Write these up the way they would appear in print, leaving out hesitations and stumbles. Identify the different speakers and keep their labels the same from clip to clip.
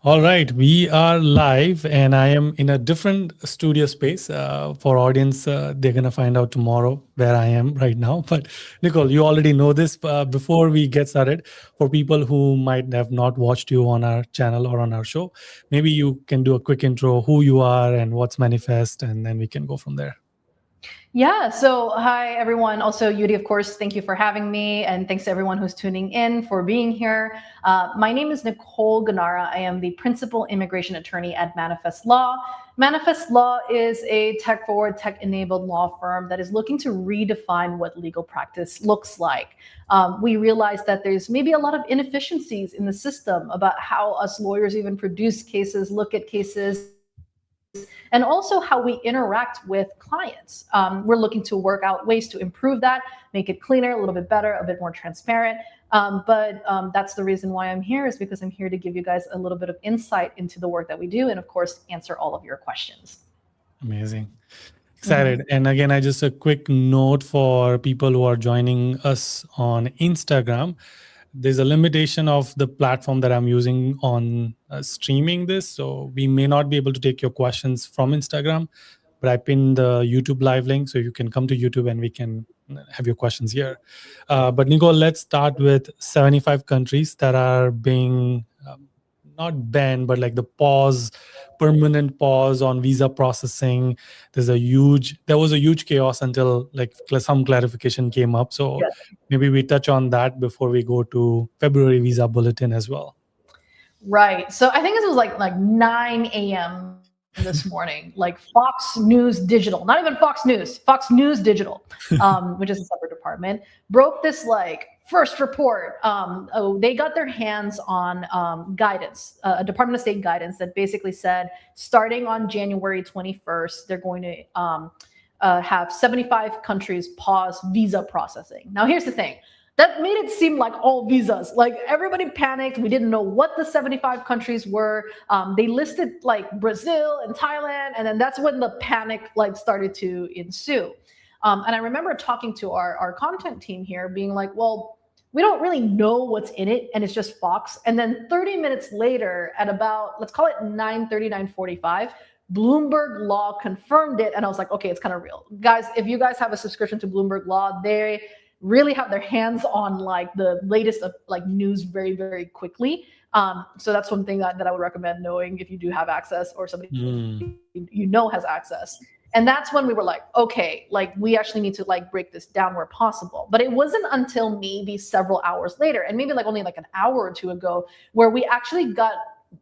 Speaker 1: All right, we are live, and I am in a different studio space. For audience, they're gonna find out tomorrow where I am right now. But Nicole, you already know this. Before we get started, for people who might have not watched you on our channel or on our show, maybe you can do a quick intro, who you are and what's Manifest, and then we can go from there.
Speaker 2: Yeah, so hi everyone. Also, Yudi, of course, thank you for having me, and thanks to everyone who's tuning in for being here. My name is Nicole Ganara. I am the principal immigration attorney at Manifest Law. Manifest Law is a tech forward, tech enabled law firm that is looking to redefine what legal practice looks like. We realize that there's maybe a lot of inefficiencies in the system about how us lawyers even produce cases, look at cases, and also how we interact with clients. We're looking to work out ways to improve that, make it cleaner, a little bit better, a bit more transparent. But that's the reason why I'm here, is because I'm here to give you guys a little bit of insight into the work that we do, and of course, answer all of your questions.
Speaker 1: Amazing. Excited. And again, I just a quick note for people who are joining us on Instagram. There's a limitation of the platform that I'm using on streaming this. So we may not be able to take your questions from Instagram, but I pinned the YouTube live link. So you can come to YouTube and we can have your questions here. But Nicole, let's start with 75 countries that are being not banned, but like the pause, permanent pause on visa processing. There was a huge chaos until like some clarification came up. So
Speaker 2: Yes.
Speaker 1: maybe we touch on that before we go to February visa bulletin as well.
Speaker 2: Right. So I think this was like 9 a.m. this morning, like Fox News Digital, not even Fox News Digital, which is a separate department, broke this like first report. They got their hands on guidance, a Department of State guidance that basically said starting on January 21st, they're going to have 75 countries pause visa processing. Now, here's the thing. That made it seem like all visas. Like everybody panicked. We didn't know what the 75 countries were. They listed like Brazil and Thailand, and then that's when the panic like started to ensue. And I remember talking to our content team here, being like, "Well, we don't really know what's in it, and it's just Fox." And then 30 minutes later, at about, let's call it 9:30, 9:45. Bloomberg Law confirmed it, and I was like, okay, it's kind of real. Guys, if you guys have a subscription to Bloomberg Law, they really have their hands on like the latest of like news very, very quickly. So that's one thing that I would recommend knowing if you do have access, or somebody you know has access. And that's when we were like, okay, like we actually need to like break this down where possible. But it wasn't until maybe several hours later, and maybe like only like an hour or two ago, where we actually got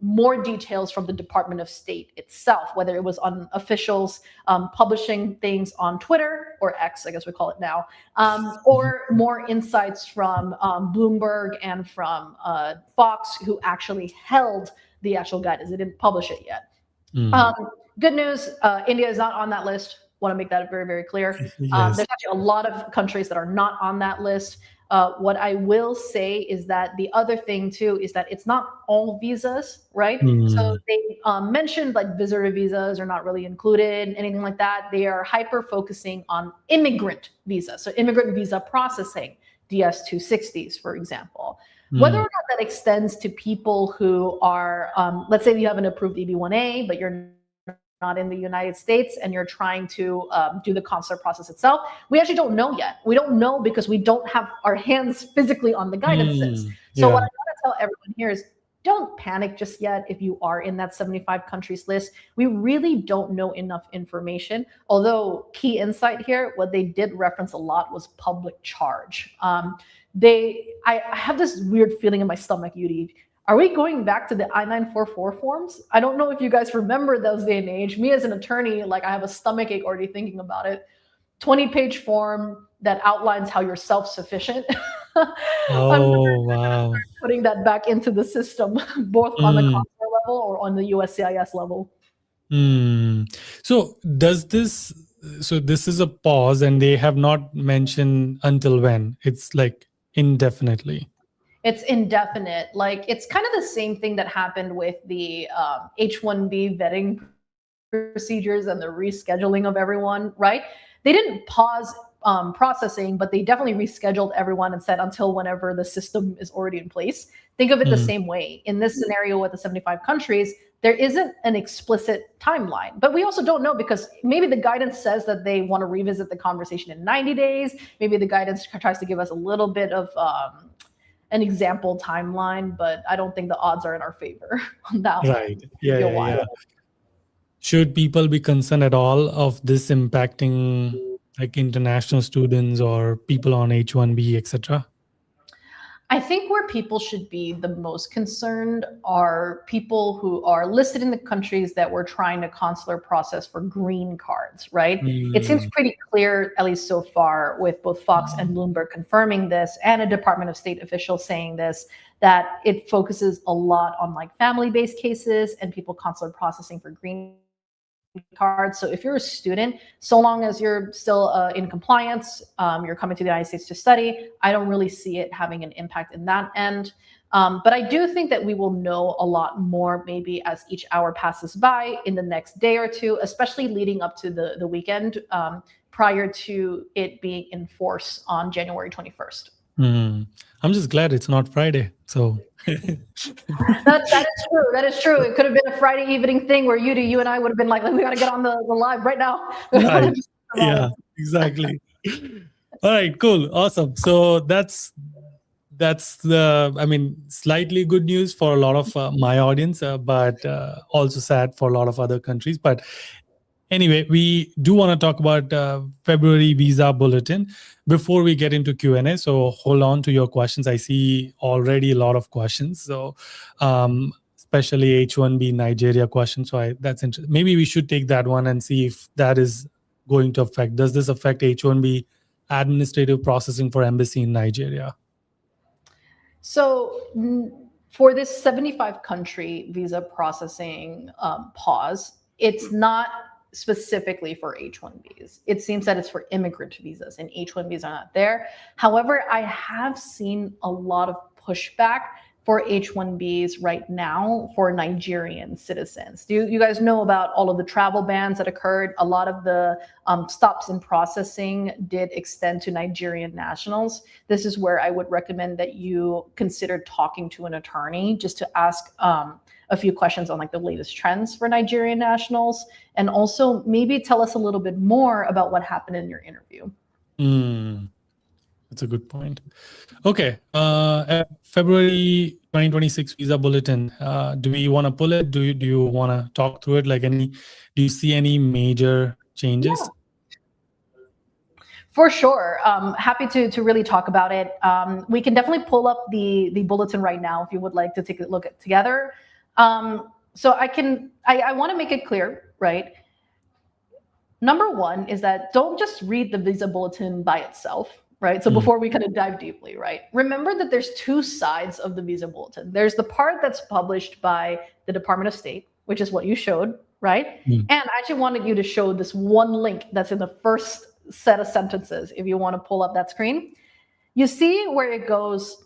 Speaker 2: more details from the Department of State itself, whether it was on officials publishing things on Twitter, or X, I guess we call it now, or more insights from Bloomberg and from Fox, who actually held the actual guidance. They didn't publish it yet. Good news, India is not on that list. Want to make that very, very clear.
Speaker 1: Yes.
Speaker 2: There's actually a lot of countries that are not on that list. What I will say is that the other thing too is that it's not all visas, right? So they mentioned like visitor visas are not really included, anything like that. They are hyper focusing on immigrant visas, so immigrant visa processing, DS-260s, for example. Whether or not that extends to people who are, let's say you have an approved EB-1A, but you're not in the United States and you're trying to do the consular process itself, we actually don't know yet. We don't know because we don't have our hands physically on the guidances. So what I want to tell everyone here is, don't panic just yet if you are in that 75 countries list. We really don't know enough information. Although key insight here, what they did reference a lot was public charge. I have this weird feeling in my stomach, Yudi. Are we going back to the I-944 forms? I don't know if you guys remember those day and age. Me as an attorney, like I have a stomach ache already thinking about it. 20-page form that outlines how you're self-sufficient.
Speaker 1: Oh, wow.
Speaker 2: Putting that back into the system, both on the consular level or on the USCIS level.
Speaker 1: So this is a pause, and they have not mentioned until when. It's like indefinitely.
Speaker 2: It's indefinite. Like it's kind of the same thing that happened with the H1b vetting procedures and the rescheduling of everyone, right? They didn't pause processing, but they definitely rescheduled everyone and said until whenever the system is already in place. Think of it the same way. In this scenario with the 75 countries, there isn't an explicit timeline. But we also don't know, because maybe the guidance says that they want to revisit the conversation in 90 days. Maybe the guidance tries to give us a little bit of an example timeline, but I don't think the odds are in our favor on that one.
Speaker 1: Right. Yeah. Should people be concerned at all of this impacting like international students or people on H1b, etc.?
Speaker 2: I think where people should be the most concerned are people who are listed in the countries that we're trying to consular process for green cards, right? It seems pretty clear, at least so far, with both Fox and Bloomberg confirming this, and a Department of State official saying this, that it focuses a lot on like family-based cases and people consular processing for green cards. So if you're a student, so long as you're still in compliance, you're coming to the United States to study, I don't really see it having an impact in that end. But I do think that we will know a lot more maybe as each hour passes by in the next day or two, especially leading up to the weekend, prior to it being in force on January 21st.
Speaker 1: I'm just glad it's not Friday. So
Speaker 2: that is true. That is true. It could have been a Friday evening thing where you and I would have been like we got to get on the live right now.
Speaker 1: Right. Yeah, exactly. All right, cool. Awesome. So that's the, I mean, slightly good news for a lot of my audience, but also sad for a lot of other countries. But anyway, we do want to talk about February visa bulletin before we get into Q&A. So hold on to your questions. I see already a lot of questions. So especially H1b Nigeria question. So that's interesting. Maybe we should take that one and see if that is going to affect. Does this affect H1b administrative processing for embassy in Nigeria?
Speaker 2: So for this 75 country visa processing pause, it's not specifically for H1Bs. It seems that it's for immigrant visas, and H1Bs are not there. However, I have seen a lot of pushback for H1Bs right now for Nigerian citizens. Do you guys know about all of the travel bans that occurred? A lot of the stops in processing did extend to Nigerian nationals. This is where I would recommend that you consider talking to an attorney just to ask a few questions on like the latest trends for Nigerian nationals, and also maybe tell us a little bit more about what happened in your interview.
Speaker 1: That's a good point. Okay, February 2026 visa bulletin. Do we want to pull it? Do you want to talk through it? Like do you see any major changes?
Speaker 2: Yeah. For sure. Happy to really talk about it. We can definitely pull up the bulletin right now if you would like to take a look at together. So I want to make it clear, right? Number one is that don't just read the visa bulletin by itself, right? So before we kind of dive deeply, right? Remember that there's two sides of the visa bulletin. There's the part that's published by the Department of State, which is what you showed, right? And I actually wanted you to show this one link that's in the first set of sentences. If you want to pull up that screen, you see where it goes.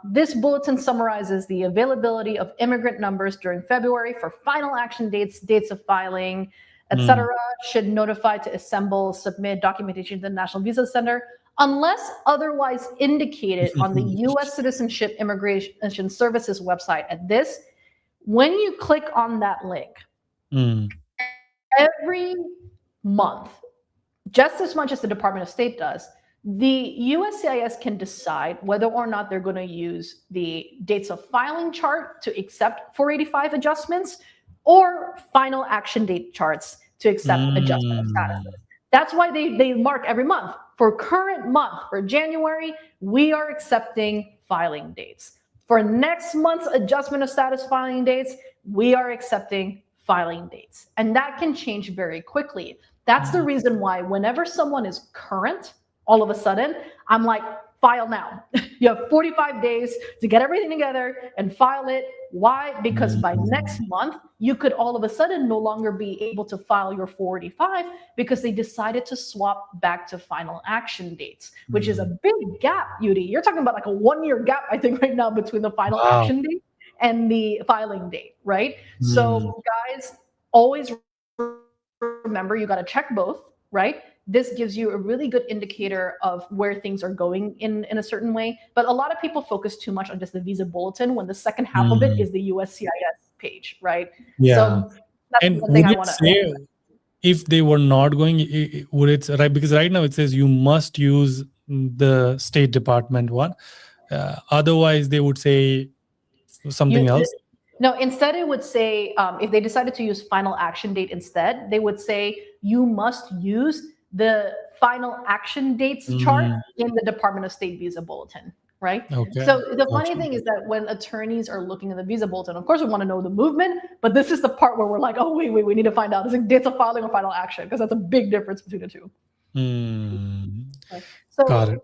Speaker 2: This bulletin summarizes the availability of immigrant numbers during February for final action dates of filing, etc. Should notify to assemble, submit documentation to the National Visa Center, unless otherwise indicated on the U.S. Citizenship Immigration Services website. At this, when you click on that link, every month, just as much as the Department of State does, the USCIS can decide whether or not they're going to use the dates of filing chart to accept 485 adjustments or final action date charts to accept adjustment of statuses. That's why they mark every month. For current month, for January, we are accepting filing dates. For next month's adjustment of status filing dates, we are accepting filing dates. And that can change very quickly. That's the reason why whenever someone is current, all of a sudden, I'm like, file now. You have 45 days to get everything together and file it. Why? Because by next month, you could all of a sudden no longer be able to file your 485 because they decided to swap back to final action dates, which is a big gap, Yudi. You're talking about like a 1-year gap, I think, right now between the final action date and the filing date, right? So guys, always remember, you got to check both, right? this gives you a really good indicator of where things are going in a certain way. But a lot of people focus too much on just the visa bulletin when the second half of it is the USCIS page, right?
Speaker 1: Yeah.
Speaker 2: So that's
Speaker 1: And
Speaker 2: one thing
Speaker 1: would
Speaker 2: I
Speaker 1: it
Speaker 2: want to.
Speaker 1: say if they were not going, would it right? Because right now it says you must use the State Department one. Otherwise, they would say something else.
Speaker 2: No, instead it would say, if they decided to use final action date instead, they would say you must use the final action dates chart in the Department of State visa bulletin, right?
Speaker 1: Okay.
Speaker 2: So the funny thing is that when attorneys are looking at the visa bulletin, of course we want to know the movement, but this is the part where we're like, oh, wait, we need to find out. Is it dates of filing or final action? Because that's a big difference between the two.
Speaker 1: Got
Speaker 2: So
Speaker 1: it.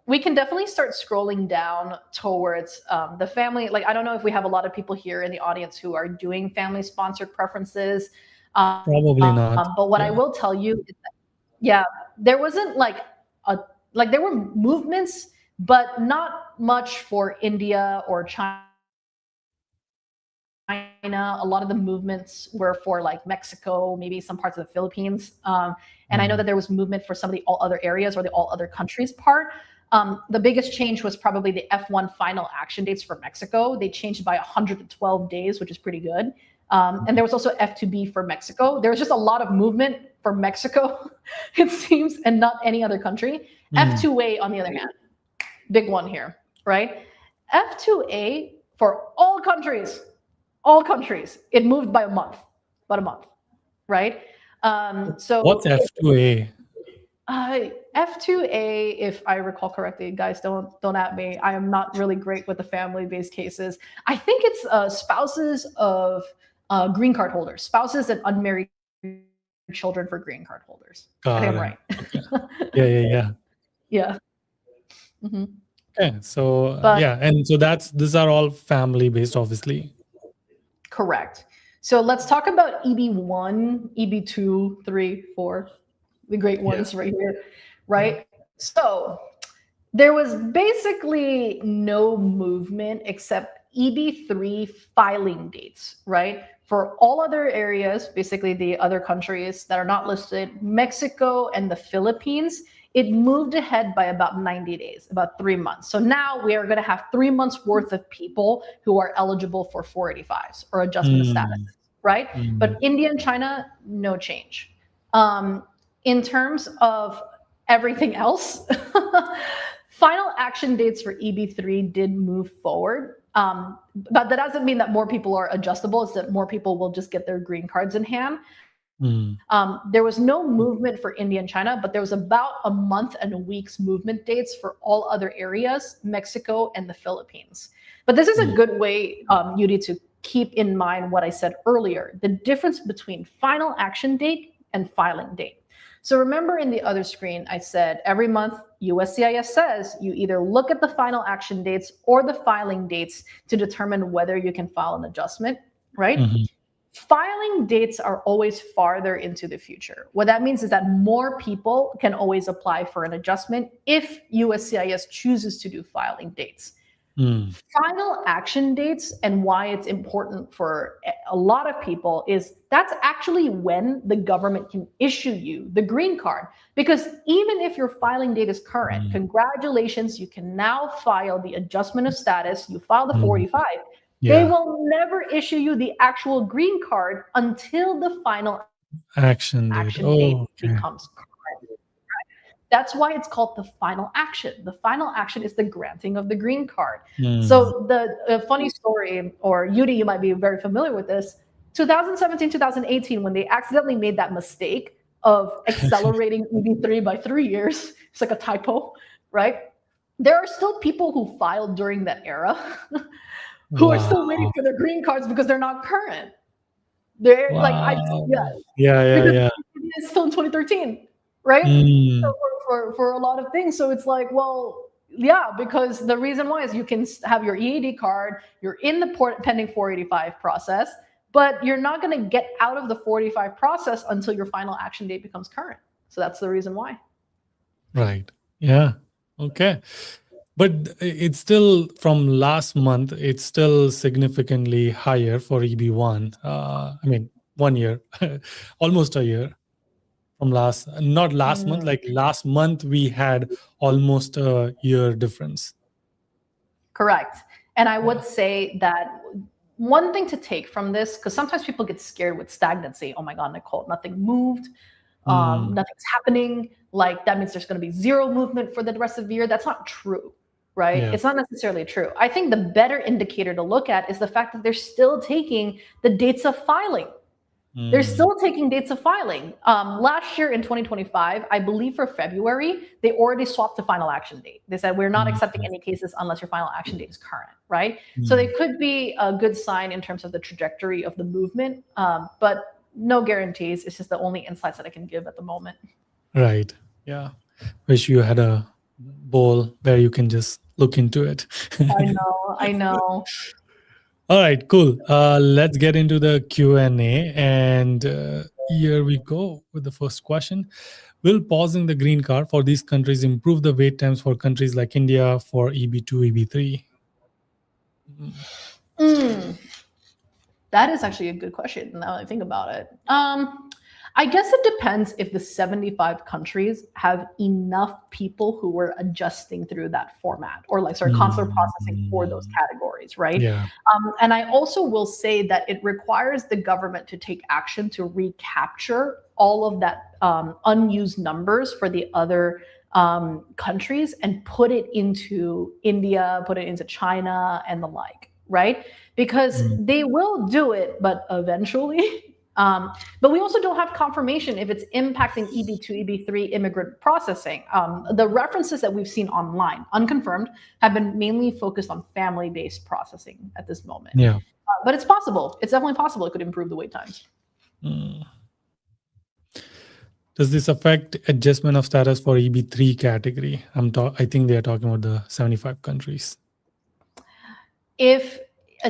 Speaker 2: we can definitely start scrolling down towards the family. Like, I don't know if we have a lot of people here in the audience who are doing family sponsored preferences.
Speaker 1: Probably not.
Speaker 2: But what I will tell you is that, yeah, there wasn't there were movements, but not much for India or China. A lot of the movements were for like Mexico, maybe some parts of the Philippines. And I know that there was movement for some of the all other areas or the all other countries part. The biggest change was probably the F1 final action dates for Mexico. They changed by 112 days, which is pretty good. And there was also F2b for Mexico. There was just a lot of movement for Mexico, it seems, and not any other country. F2a, on the other hand, big one here, right? F2a for all countries, it moved by about a month, right? So
Speaker 1: what's F2A?
Speaker 2: F2A, if I recall correctly, guys, don't at me. I am not really great with the family-based cases. I think it's spouses of green card holders, spouses and unmarried children for green card holders. I think I'm right.
Speaker 1: Yeah.
Speaker 2: Yeah. Mm-hmm.
Speaker 1: Okay, so and so these are all family-based, obviously.
Speaker 2: Correct. So let's talk about EB1, EB2, 3, 4, the great ones right here, right? So there was basically no movement except EB3 filing dates, right? For all other areas, basically the other countries that are not listed, Mexico and the Philippines, it moved ahead by about 90 days, about 3 months. So now we are going to have 3 months worth of people who are eligible for 485s or adjustment of status, right? But India and China, no change. In terms of everything else, final action dates for EB3 did move forward. But that doesn't mean that more people are adjustable. It's that more people will just get their green cards in hand. There was no movement for India and China, but there was about a month and a week's movement dates for all other areas, Mexico and the Philippines. But this is a good way, Yudi, to keep in mind what I said earlier, the difference between final action date and filing date. So remember in the other screen, I said every month USCIS says you either look at the final action dates or the filing dates to determine whether you can file an adjustment, right? Filing dates are always farther into the future. What that means is that more people can always apply for an adjustment if USCIS chooses to do filing dates. Final action dates, and why it's important for a lot of people, is that's actually when the government can issue you the green card. Because even if your filing date is current, congratulations, you can now file the adjustment of status. You file the 485. They will never issue you the actual green card until the final
Speaker 1: action date
Speaker 2: becomes current. That's why it's called the final action. The final action is the granting of the green card. So the funny story, or Yudi, you might be very familiar with this, 2017, 2018, when they accidentally made that mistake of accelerating EB3 by 3 years, it's like a typo, right? There are still people who filed during that era who are still waiting for their green cards because they're not current. They're it's still in 2013, right? So for a lot of things. So it's like, well, yeah, because the reason why is you can have your EAD card, you're in the pending 485 process, but you're not going to get out of the 485 process until your final action date becomes current. So that's the reason why.
Speaker 1: Right. Yeah. Okay. But it's still, from last month, it's still significantly higher for EB1. I mean, 1 year, almost a year from not last month, like last month we had almost a year difference.
Speaker 2: Correct. And I would say that one thing to take from this, because sometimes people get scared with stagnancy. Oh my God, Nicole, nothing moved. Nothing's happening. Like that means there's going to be zero movement for the rest of the year. That's not true, right?
Speaker 1: Yeah.
Speaker 2: It's not necessarily true. I think the better indicator to look at is the fact that they're still taking the dates of filing. They're still taking dates of filing. Last year in 2025, I believe for February, they already swapped the final action date. They said, we're not accepting any cases unless your final action date is current, right? So they could be a good sign in terms of the trajectory of the movement, but no guarantees. It's just the only insights that I can give at the moment.
Speaker 1: Right. Yeah. Wish you had a bowl where you can just look into it.
Speaker 2: I know.
Speaker 1: All right, cool. Let's get into the Q&A. And here we go with the first question. Will pausing the green card for these countries improve the wait times for countries like India for EB2, EB3?
Speaker 2: That is actually a good question now that I think about it. I guess it depends if the 75 countries have enough people who were adjusting through that format or like sort of consular processing for those categories, right?
Speaker 1: Yeah.
Speaker 2: And I also will say that it requires the government to take action to recapture all of that unused numbers for the other countries and put it into India, put it into China and the like, right? Because they will do it, but eventually. But we also don't have confirmation if it's impacting EB2, EB3 immigrant processing. The references that we've seen online, unconfirmed, have been mainly focused on family-based processing at this moment.
Speaker 1: Yeah.
Speaker 2: But it's possible. It's definitely possible it could improve the wait times.
Speaker 1: Does this affect adjustment of status for EB3 category? I think they are talking about the 75 countries.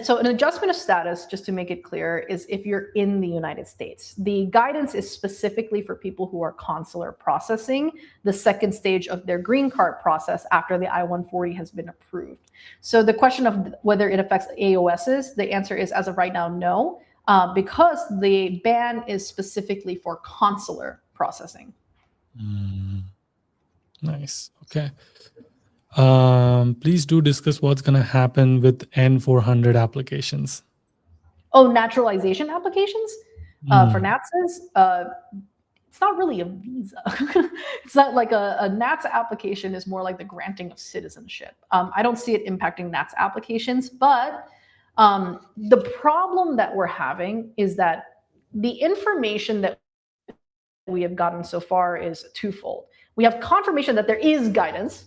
Speaker 2: So an adjustment of status, just to make it clear, is if you're in the United States. The guidance is specifically for people who are consular processing the second stage of their green card process after the I-140 has been approved. So the question of whether it affects AOSs, the answer is, as of right now, no, because the ban is specifically for consular processing.
Speaker 1: Nice. Okay. Please do discuss what's going to happen with N400 applications.
Speaker 2: Oh, naturalization applications for NATSs? It's not really a visa. It's not like a NATS application is more like the granting of citizenship. I don't see it impacting NATS applications, but the problem that we're having is that the information that we have gotten so far is twofold. We have confirmation that there is guidance,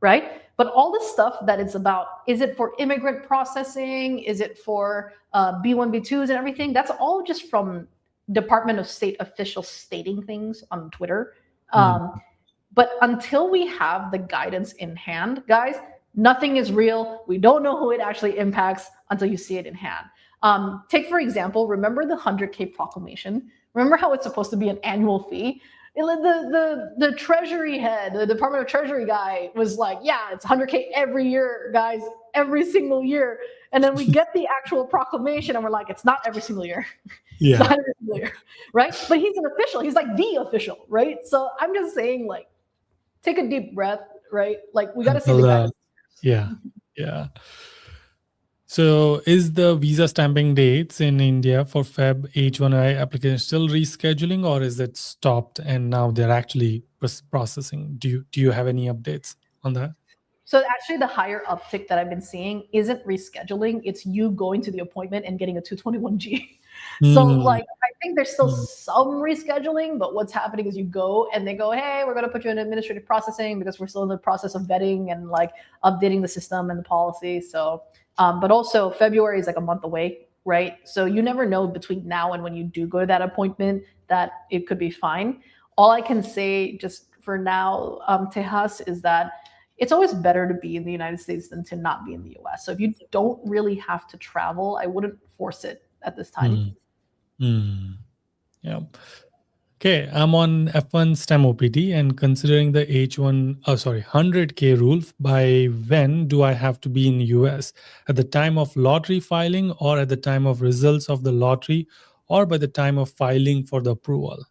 Speaker 2: right? But all this stuff that it's about, is it for immigrant processing? Is it for B1, B2s and everything? That's all just from Department of State officials stating things on Twitter. But until we have the guidance in hand, guys, nothing is real. We don't know who it actually impacts until you see it in hand. Take, for example, remember the 100K proclamation? Remember how it's supposed to be an annual fee? The Treasury head, the Department of Treasury guy was like, yeah, it's 100K every year, guys, every single year. And then we get the actual proclamation and we're like, it's not every single year.
Speaker 1: Yeah.
Speaker 2: It's not every single year, right? But he's an official. He's like the official, right? So I'm just saying, like, take a deep breath, right? Like, we got to see the guidance.
Speaker 1: Yeah. So is the visa stamping dates in India for Feb H1b application still rescheduling, or is it stopped and now they're actually processing? Do you have any updates on that?
Speaker 2: So actually the higher uptick that I've been seeing isn't rescheduling. It's you going to the appointment and getting a 221G. So like, I think there's still some rescheduling, but what's happening is you go and they go, hey, we're going to put you in administrative processing because we're still in the process of vetting and like updating the system and the policy. So, but also February is like a month away, right? So you never know between now and when you do go to that appointment that it could be fine. All I can say just for now, Tejas, is that it's always better to be in the United States than to not be in the US. So if you don't really have to travel, I wouldn't force it at this time.
Speaker 1: Yeah. Okay, I'm on F1 STEM OPT and considering the 100K rule, by when do I have to be in US? At the time of lottery filing, or at the time of results of the lottery, or by the time of filing for the approval?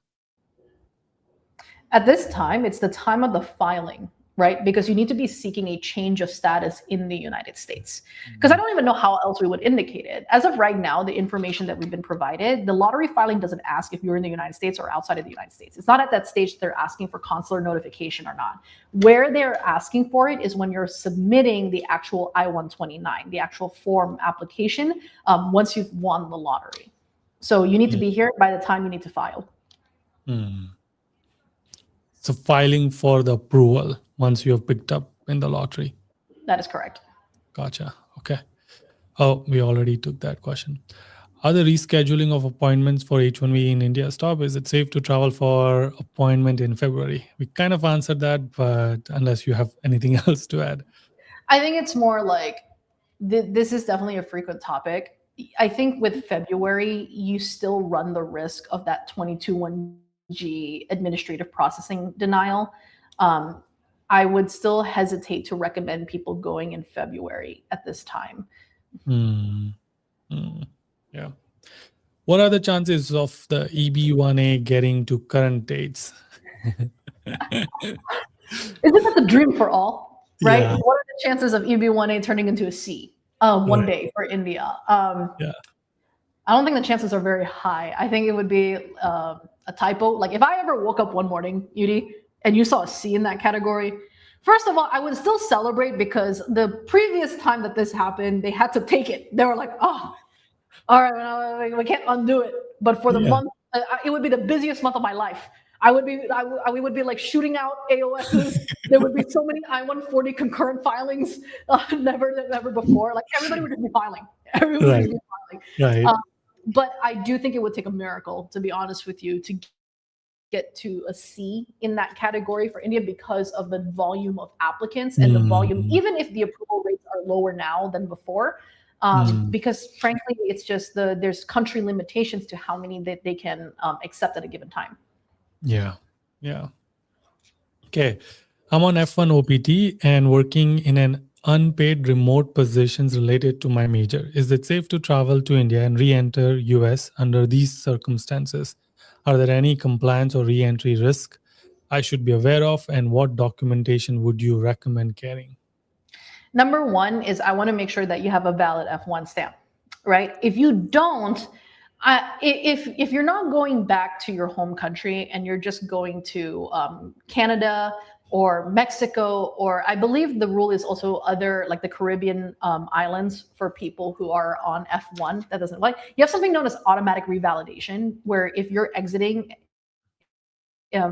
Speaker 2: At this time, it's the time of the filing, right? Because you need to be seeking a change of status in the United States. Because I don't even know how else we would indicate it. As of right now, the information that we've been provided, the lottery filing doesn't ask if you're in the United States or outside of the United States. It's not at that stage they're asking for consular notification or not. Where they're asking for it is when you're submitting the actual I-129, the actual form application, once you've won the lottery. So you need to be here by the time you need to file.
Speaker 1: So filing for the approval once you have picked up in the lottery.
Speaker 2: That is correct.
Speaker 1: Gotcha. Okay. Oh, we already took that question. Are the rescheduling of appointments for H1b in India stop? Is it safe to travel for appointment in February? We kind of answered that, but unless you have anything else to add.
Speaker 2: I think it's more like this is definitely a frequent topic. I think with February, you still run the risk of that 221G administrative processing denial. I would still hesitate to recommend people going in February at this time.
Speaker 1: Yeah. What are the chances of the EB1A getting to current dates?
Speaker 2: Isn't that the dream for all, right?
Speaker 1: Yeah.
Speaker 2: What are the chances of EB1A turning into a C one day for India?
Speaker 1: Yeah.
Speaker 2: I don't think the chances are very high. I think it would be a typo. Like if I ever woke up one morning, Yudi, and you saw a C in that category, first of all, I would still celebrate because the previous time that this happened, they had to take it. They were like, oh, all right, we can't undo it. But for the month, it would be the busiest month of my life. We would be like shooting out AOSs. There would be so many I-140 concurrent filings, never before. Like everybody would just be filing. Everybody would just be filing.
Speaker 1: Right.
Speaker 2: But I do think it would take a miracle, to be honest with you, to get to a C in that category for India because of the volume of applicants and the volume, even if the approval rates are lower now than before. Because frankly, it's just there's country limitations to how many that they can accept at a given time.
Speaker 1: Yeah. Okay. I'm on F1 OPT and working in an unpaid remote positions related to my major. Is it safe to travel to India and re-enter US under these circumstances? Are there any compliance or re-entry risk I should be aware of, and what documentation would you recommend carrying?
Speaker 2: Number one is I want to make sure that you have a valid F1 stamp, right? If you don't, if you're not going back to your home country and you're just going to Canada or Mexico, or I believe the rule is also other like the Caribbean islands for people who are on F1, that doesn't apply. You have something known as automatic revalidation, where if you're exiting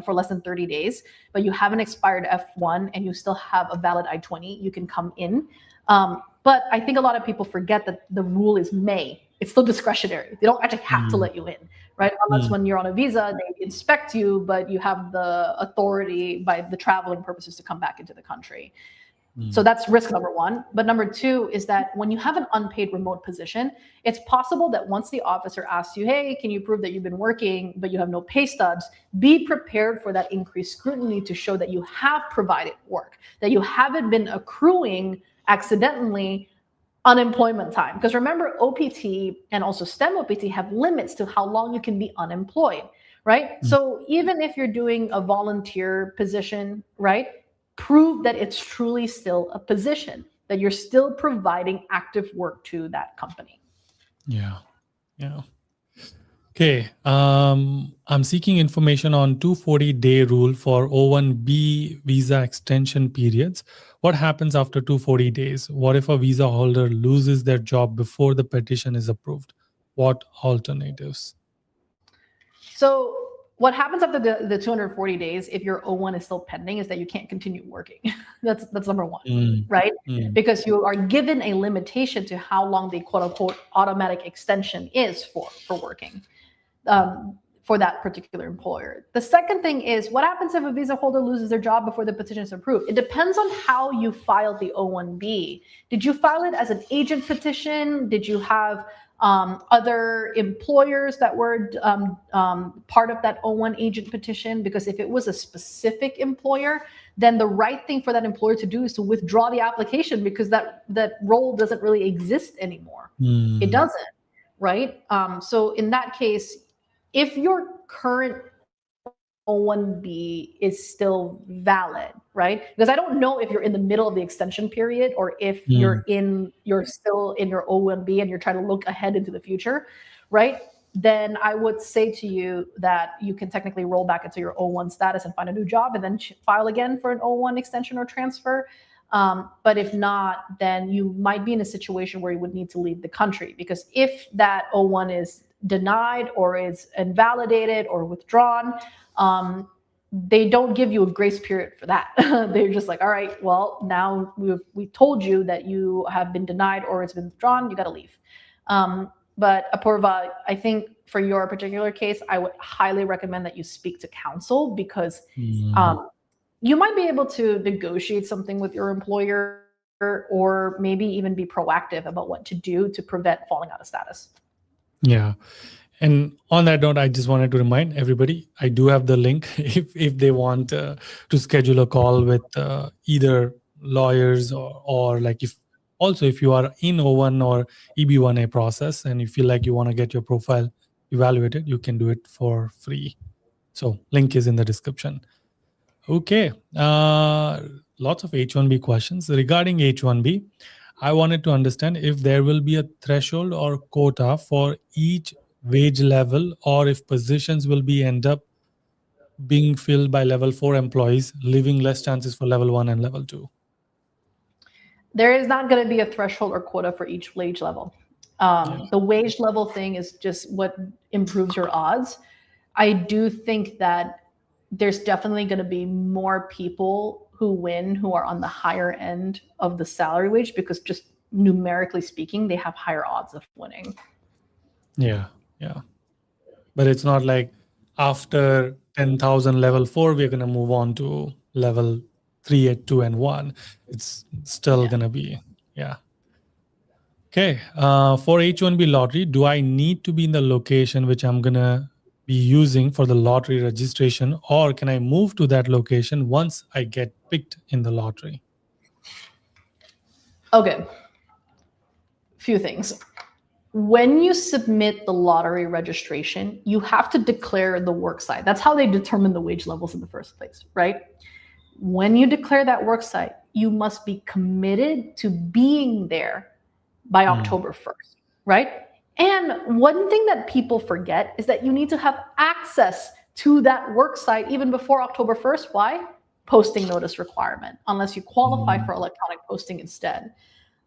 Speaker 2: for less than 30 days, but you have an expired F1 and you still have a valid I-20, you can come in. But I think a lot of people forget that the rule is may. It's still discretionary. They don't actually have to let you in, right? Unless when you're on a visa, they inspect you, but you have the authority by the traveling purposes to come back into the country. So that's risk number one. But number two is that when you have an unpaid remote position, it's possible that once the officer asks you, hey, can you prove that you've been working, but you have no pay stubs, be prepared for that increased scrutiny to show that you have provided work, that you haven't been accruing accidentally unemployment time. Because remember, OPT and also STEM OPT have limits to how long you can be unemployed, right? So even if you're doing a volunteer position, right, prove that it's truly still a position, that you're still providing active work to that company.
Speaker 1: Yeah. Okay. I'm seeking information on 240-day rule for O1B visa extension periods. What happens after 240 days? What if a visa holder loses their job before the petition is approved? What alternatives?
Speaker 2: So what happens after the 240 days, if your O1 is still pending, is that you can't continue working. That's number one, right? Because you are given a limitation to how long the quote unquote automatic extension is for working for that particular employer. The second thing is, what happens if a visa holder loses their job before the petition is approved? It depends on how you filed the O1B. Did you file it as an agent petition? Did you have other employers that were part of that O1 agent petition? Because if it was a specific employer, then the right thing for that employer to do is to withdraw the application, because that role doesn't really exist anymore. It doesn't, right? So in that case, if your current O1b is still valid, right? Because I don't know if you're in the middle of the extension period or if you're still in your O1b and you're trying to look ahead into the future, right? Then I would say to you that you can technically roll back into your O1 status and find a new job and then file again for an O1 extension or transfer. But if not, then you might be in a situation where you would need to leave the country, because if that O1 is denied or is invalidated or withdrawn, they don't give you a grace period for that. They're just like, all right, well, now we told you that you have been denied or it's been withdrawn, you got to leave. But Apurva, I think for your particular case, I would highly recommend that you speak to counsel, because you might be able to negotiate something with your employer or maybe even be proactive about what to do to prevent falling out of status.
Speaker 1: Yeah. And on that note, I just wanted to remind everybody, I do have the link if they want to schedule a call with either lawyers or like if you are in O1 or EB1A process and you feel like you want to get your profile evaluated, you can do it for free. So link is in the description. Okay. Lots of H1B questions. Regarding H1B, I wanted to understand if there will be a threshold or quota for each wage level, or if positions will be end up being filled by level 4 employees, leaving less chances for level 1 and level 2.
Speaker 2: There is not going to be a threshold or quota for each wage level. The wage level thing is just what improves your odds. I do think that there's definitely going to be more people who win who are on the higher end of the salary wage, because just numerically speaking, they have higher odds of winning.
Speaker 1: Yeah. But it's not like after 10,000 level 4, we're going to move on to level 3, 2, and 1. It's still going to be, Okay. For H1B lottery, do I need to be in the location which I'm going to be using for the lottery registration, or can I move to that location once I get picked in the lottery?
Speaker 2: Okay. Few things. When you submit the lottery registration, you have to declare the work site. That's how they determine the wage levels in the first place, right? When you declare that work site, you must be committed to being there by October 1st, right? And one thing that people forget is that you need to have access to that work site even before October 1st. Why? Posting notice requirement, unless you qualify for electronic posting instead.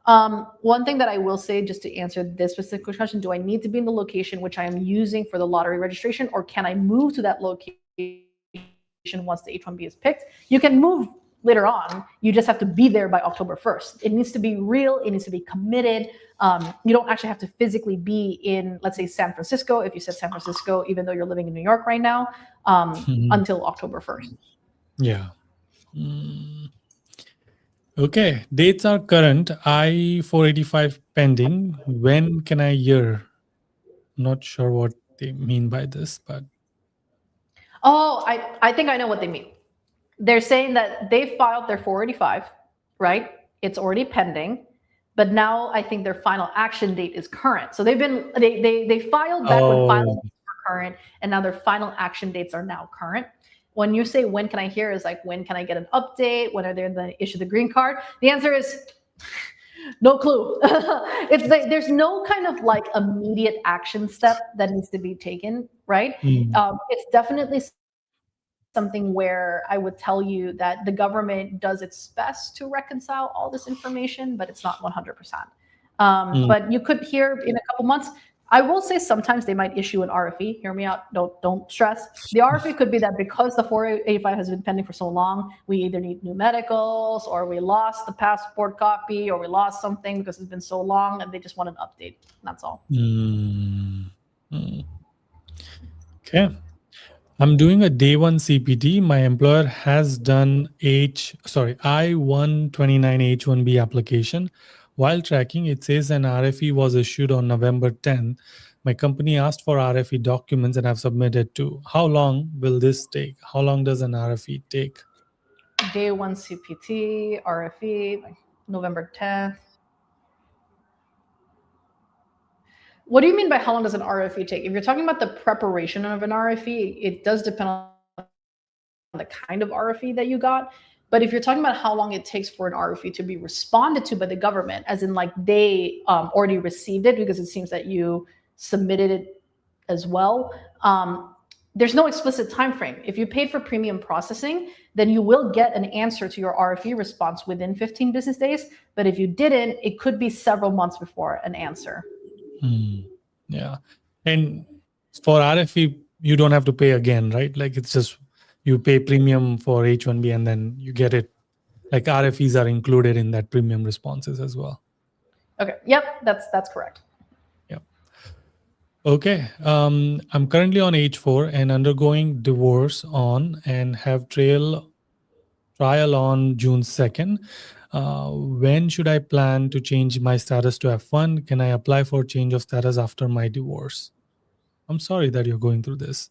Speaker 2: One thing that I will say, just to answer this specific question, do I need to be in the location which I am using for the lottery registration, or can I move to that location once the H1B is picked? You can move later on. You just have to be there by October 1st. It needs to be real. It needs to be committed. You don't actually have to physically be in, let's say, San Francisco, if you said San Francisco, even though you're living in New York right now, until October 1st.
Speaker 1: Yeah. Okay. Dates are current. I-485 pending. When can I hear? Not sure what they mean by this, but.
Speaker 2: Oh, I think I know what they mean. They're saying that they filed their 485, right? It's already pending, but now I think their final action date is current. So they filed back when filings were current, and now their final action dates are now current. When you say when can I hear, is like, when can I get an update? When are they going to issue the green card? The answer is no clue. It's like there's no kind of like immediate action step that needs to be taken, right? It's definitely something where I would tell you that the government does its best to reconcile all this information, but it's not 100%. But you could hear in a couple months. I will say sometimes they might issue an RFE. Hear me out. Don't stress. The RFE could be that because the 485 has been pending for so long, we either need new medicals, or we lost the passport copy, or we lost something because it's been so long, and they just want an update. That's all.
Speaker 1: Okay. I'm doing a day 1 CPT. My employer has done I-129 H1B application. While tracking, it says an RFE was issued on November 10th. My company asked for RFE documents and I've submitted two. How long will this take? How long does an RFE take?
Speaker 2: Day 1 CPT, RFE, like November 10th. What do you mean by how long does an RFE take? If you're talking about the preparation of an RFE, it does depend on the kind of RFE that you got. But if you're talking about how long it takes for an RFE to be responded to by the government, as in like they already received it because it seems that you submitted it as well, there's no explicit time frame. If you paid for premium processing, then you will get an answer to your RFE response within 15 business days. But if you didn't, it could be several months before an answer.
Speaker 1: Yeah. And for RFE, you don't have to pay again, right? Like it's just you pay premium for H1b and then you get it. Like RFEs are included in that premium responses as well.
Speaker 2: Okay. Yep. That's correct.
Speaker 1: Yep. Okay. I'm currently on H4 and undergoing divorce on and have trial on June 2nd. When should I plan to change my status to F1? Can I apply for change of status after my divorce? I'm sorry that you're going through this.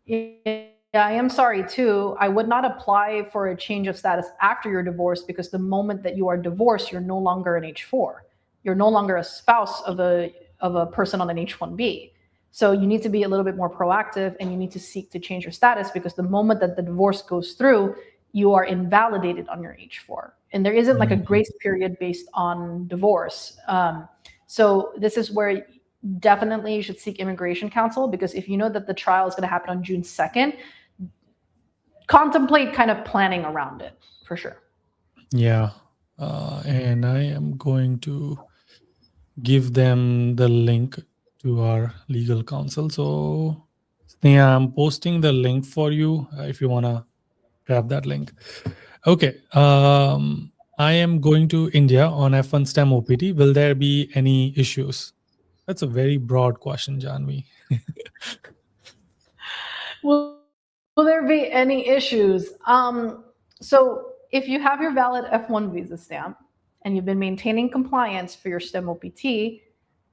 Speaker 2: Yeah, I am sorry too. I would not apply for a change of status after your divorce because the moment that you are divorced, you're no longer an H4. You're no longer a spouse of a person on an H1b. So you need to be a little bit more proactive and you need to seek to change your status because the moment that the divorce goes through, you are invalidated on your H4. And there isn't like a grace period based on divorce. So this is where definitely you should seek immigration counsel because if you know that the trial is going to happen on June 2nd, contemplate kind of planning around it for sure.
Speaker 1: Yeah. And I am going to give them the link to our legal counsel. So Sneha, I'm posting the link for you if you want to grab that link. Okay. I am going to India on F1 STEM OPT. Will there be any issues? That's a very broad question, Janvi.
Speaker 2: Will there be any issues? So if you have your valid F1 visa stamp and you've been maintaining compliance for your STEM OPT,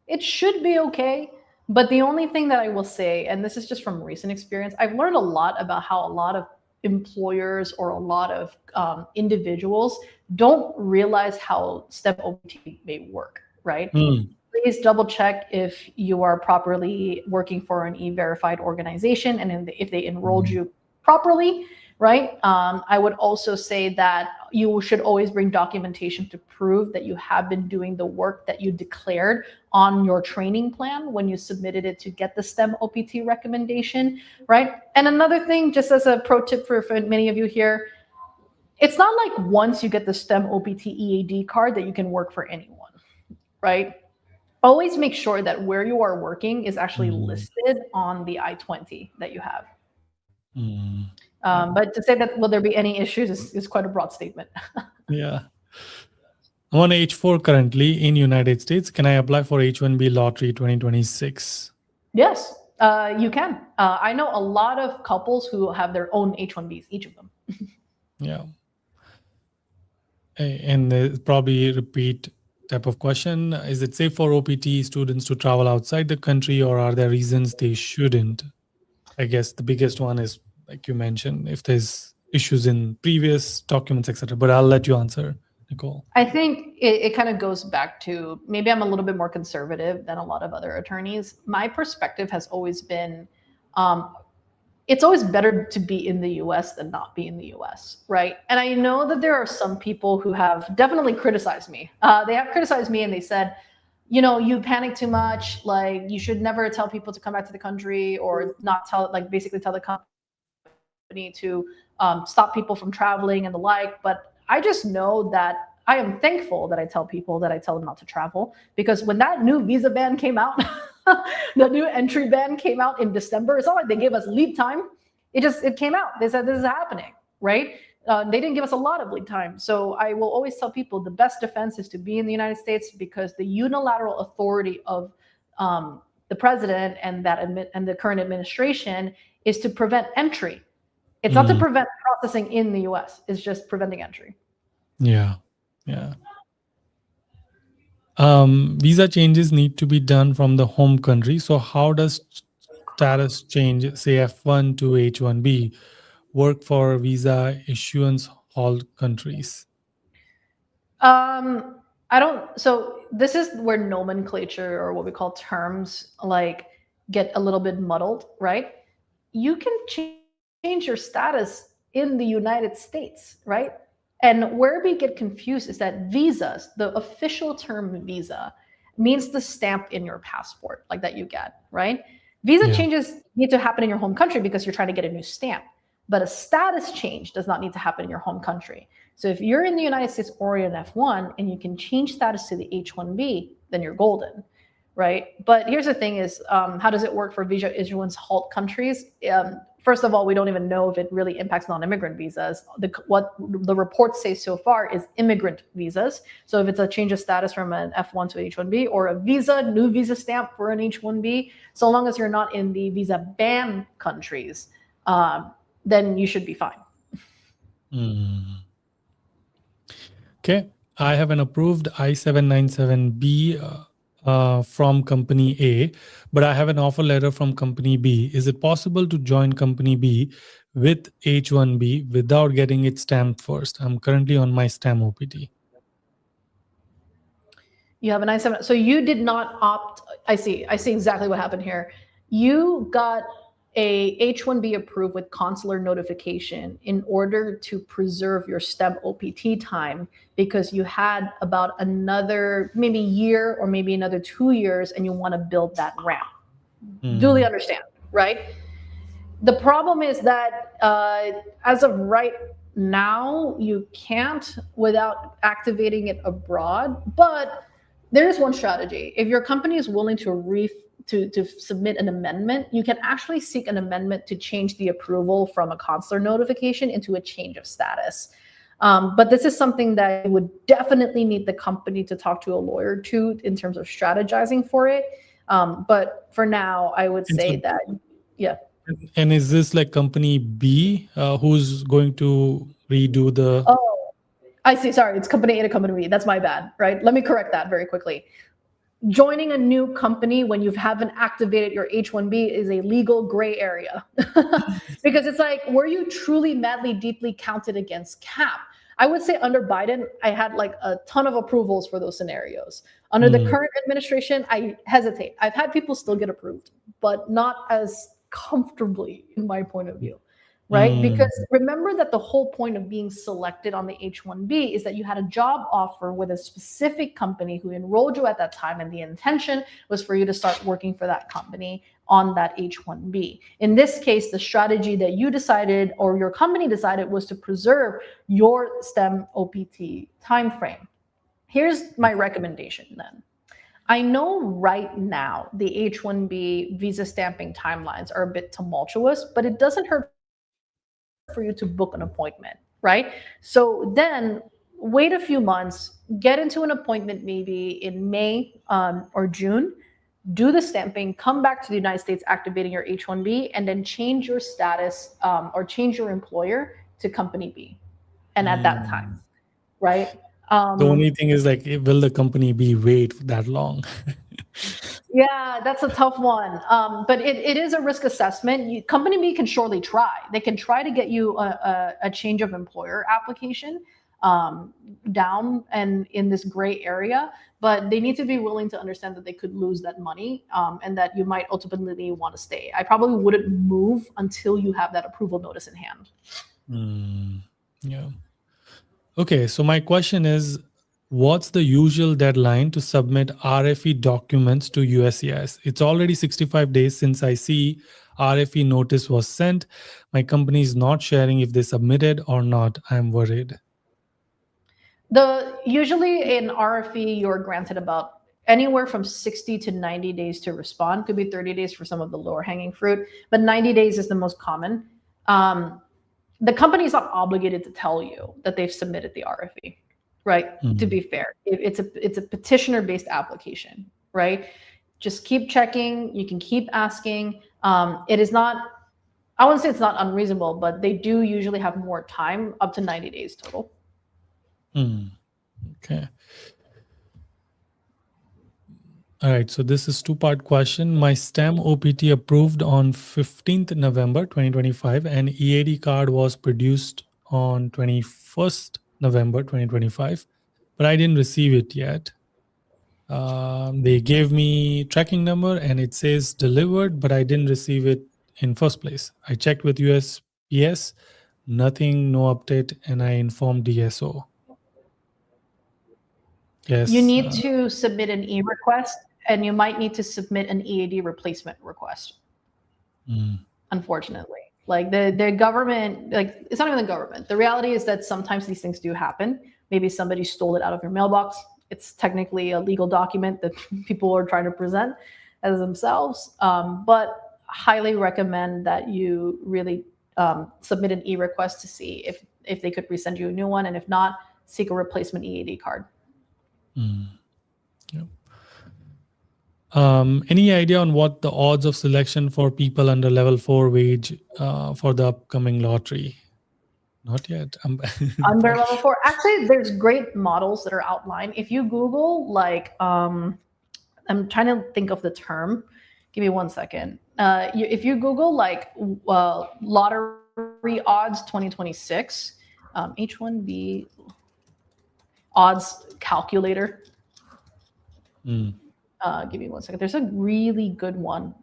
Speaker 2: it should be okay. But the only thing that I will say, and this is just from recent experience, I've learned a lot about how a lot of employers or a lot of individuals don't realize how STEM OPT may work, right? Please double check if you are properly working for an e-verified organization and if they enrolled you properly, right? I would also say that you should always bring documentation to prove that you have been doing the work that you declared on your training plan when you submitted it to get the STEM OPT recommendation, right? And another thing, just as a pro tip for many of you here, it's not like once you get the STEM OPT EAD card that you can work for anyone, right? Always make sure that where you are working is actually listed on the I-20 that you have. But to say that will there be any issues is quite a broad statement.
Speaker 1: Yeah. I'm on H4 currently in United States. Can I apply for H1b lottery 2026?
Speaker 2: Yes, you can. I know a lot of couples who have their own H1Bs, each of them.
Speaker 1: Yeah. And probably repeat type of question. Is it safe for OPT students to travel outside the country or are there reasons they shouldn't? I guess the biggest one is, like you mentioned, if there's issues in previous documents, etc. But I'll let you answer, Nicole.
Speaker 2: I think it kind of goes back to maybe I'm a little bit more conservative than a lot of other attorneys. My perspective has always been it's always better to be in the US than not be in the US, right? And I know that there are some people who have definitely criticized me. They have criticized me and they said, you know, you panic too much, like you should never tell people to come back to the country or not tell, like basically tell the company to stop people from traveling and the like. But I just know that I am thankful that I tell people that I tell them not to travel because when that new visa ban came out, the new entry ban came out in December. It's not like they gave us lead time. It came out. They said this is happening, right? They didn't give us a lot of lead time. So I will always tell people the best defense is to be in the United States because the unilateral authority of the president and the current administration is to prevent entry. It's not to prevent processing in the US. It's just preventing entry.
Speaker 1: Yeah. Yeah. Visa changes need to be done from the home country. So how does status change, say F1 to H1b, work for visa issuance hall countries?
Speaker 2: So this is where nomenclature or what we call terms like get a little bit muddled, right? You can change change your status in the United States, right? And where we get confused is that visas, the official term visa, means the stamp in your passport, like that you get, right? Visa changes need to happen in your home country because you're trying to get a new stamp. But a status change does not need to happen in your home country. So if you're in the United States or you're an F1 and you can change status to the H1b, then you're golden, right? But here's the thing is, how does it work for visa issuance halt countries? First of all, we don't even know if it really impacts non-immigrant visas. What the reports say so far is immigrant visas. So if it's a change of status from an F1 to H1b or a new visa stamp for an H1b, so long as you're not in the visa ban countries, then you should be fine.
Speaker 1: Okay, I have an approved I-797B from company A, but I have an offer letter from company B. Is it possible to join company B with H1B without getting it stamped first? I'm currently on my stamp OPT.
Speaker 2: You have an I-7, so you did not opt. I see exactly what happened here. You got a H-1B approved with consular notification in order to preserve your STEM OPT time because you had about another maybe year or maybe another 2 years and you want to build that ramp. Duly understand, right? The problem is that as of right now, you can't without activating it abroad, but there is one strategy. If your company is willing to submit an amendment, you can actually seek an amendment to change the approval from a consular notification into a change of status. But this is something that you would definitely need the company to talk to a lawyer to in terms of strategizing for it. But for now, I would say that, yeah.
Speaker 1: And is this like company B who's going to redo the...
Speaker 2: Oh, I see. Sorry, it's company A to company B. That's my bad, right? Let me correct that very quickly. Joining a new company when you haven't activated your H-1B is a legal gray area. Because it's like, were you truly madly, deeply counted against cap? I would say under Biden, I had like a ton of approvals for those scenarios. Under the current administration, I hesitate. I've had people still get approved, but not as comfortably in my point of view. Right? Because remember that the whole point of being selected on the H-1B is that you had a job offer with a specific company who enrolled you at that time, and the intention was for you to start working for that company on that H-1B. In this case, the strategy that you decided or your company decided was to preserve your STEM OPT timeframe. Here's my recommendation then. I know right now the H-1B visa stamping timelines are a bit tumultuous, but it doesn't hurt for you to book an appointment, right? So then wait a few months, get into an appointment maybe in May or June, do the stamping, come back to the United States activating your H-1B, and then change your status or change your employer to company B. And at that time, right?
Speaker 1: The only thing is like, will the company B wait that long?
Speaker 2: Yeah, that's a tough one. But it is a risk assessment. Company B can surely try. They can try to get you a change of employer application down and in this gray area, but they need to be willing to understand that they could lose that money and that you might ultimately want to stay. I probably wouldn't move until you have that approval notice in hand.
Speaker 1: Yeah. Okay, so my question is, what's the usual deadline to submit RFE documents to USCIS? It's already 65 days since I see RFE notice was sent. My company is not sharing if they submitted or not. I'm worried.
Speaker 2: Usually in RFE, you're granted about anywhere from 60 to 90 days to respond. Could be 30 days for some of the lower hanging fruit, but 90 days is the most common. The company is not obligated to tell you that they've submitted the RFE, right? To be fair, it's a petitioner-based application, right? Just keep checking. You can keep asking. It is not, I wouldn't say it's not unreasonable, but they do usually have more time, up to 90 days total.
Speaker 1: Okay. All right, so this is two-part question. My STEM OPT approved on 15th November 2025, and EAD card was produced on 21st November 2025, but I didn't receive it yet. They gave me tracking number and it says delivered, but I didn't receive it in first place. I checked with Yes, nothing, no update, and I informed DSO.
Speaker 2: You
Speaker 1: Yes.
Speaker 2: need to submit an e-request, and you might need to submit an EAD replacement request.
Speaker 1: Mm.
Speaker 2: Unfortunately, like the government, like it's not even the government. The reality is that sometimes these things do happen. Maybe somebody stole it out of your mailbox. It's technically a legal document that people are trying to present as themselves. But highly recommend that you really submit an e-request to see if they could resend you a new one, and if not, seek a replacement EAD card.
Speaker 1: Mm. Yep. Any idea on what the odds of selection for people under level 4 wage for the upcoming lottery? Not yet.
Speaker 2: Under level 4, actually, there's great models that are outlined. If you Google, like, I'm trying to think of the term. Give me 1 second. If you Google like lottery odds 2026, H1b odds calculator. Give me 1 second. There's a really good one.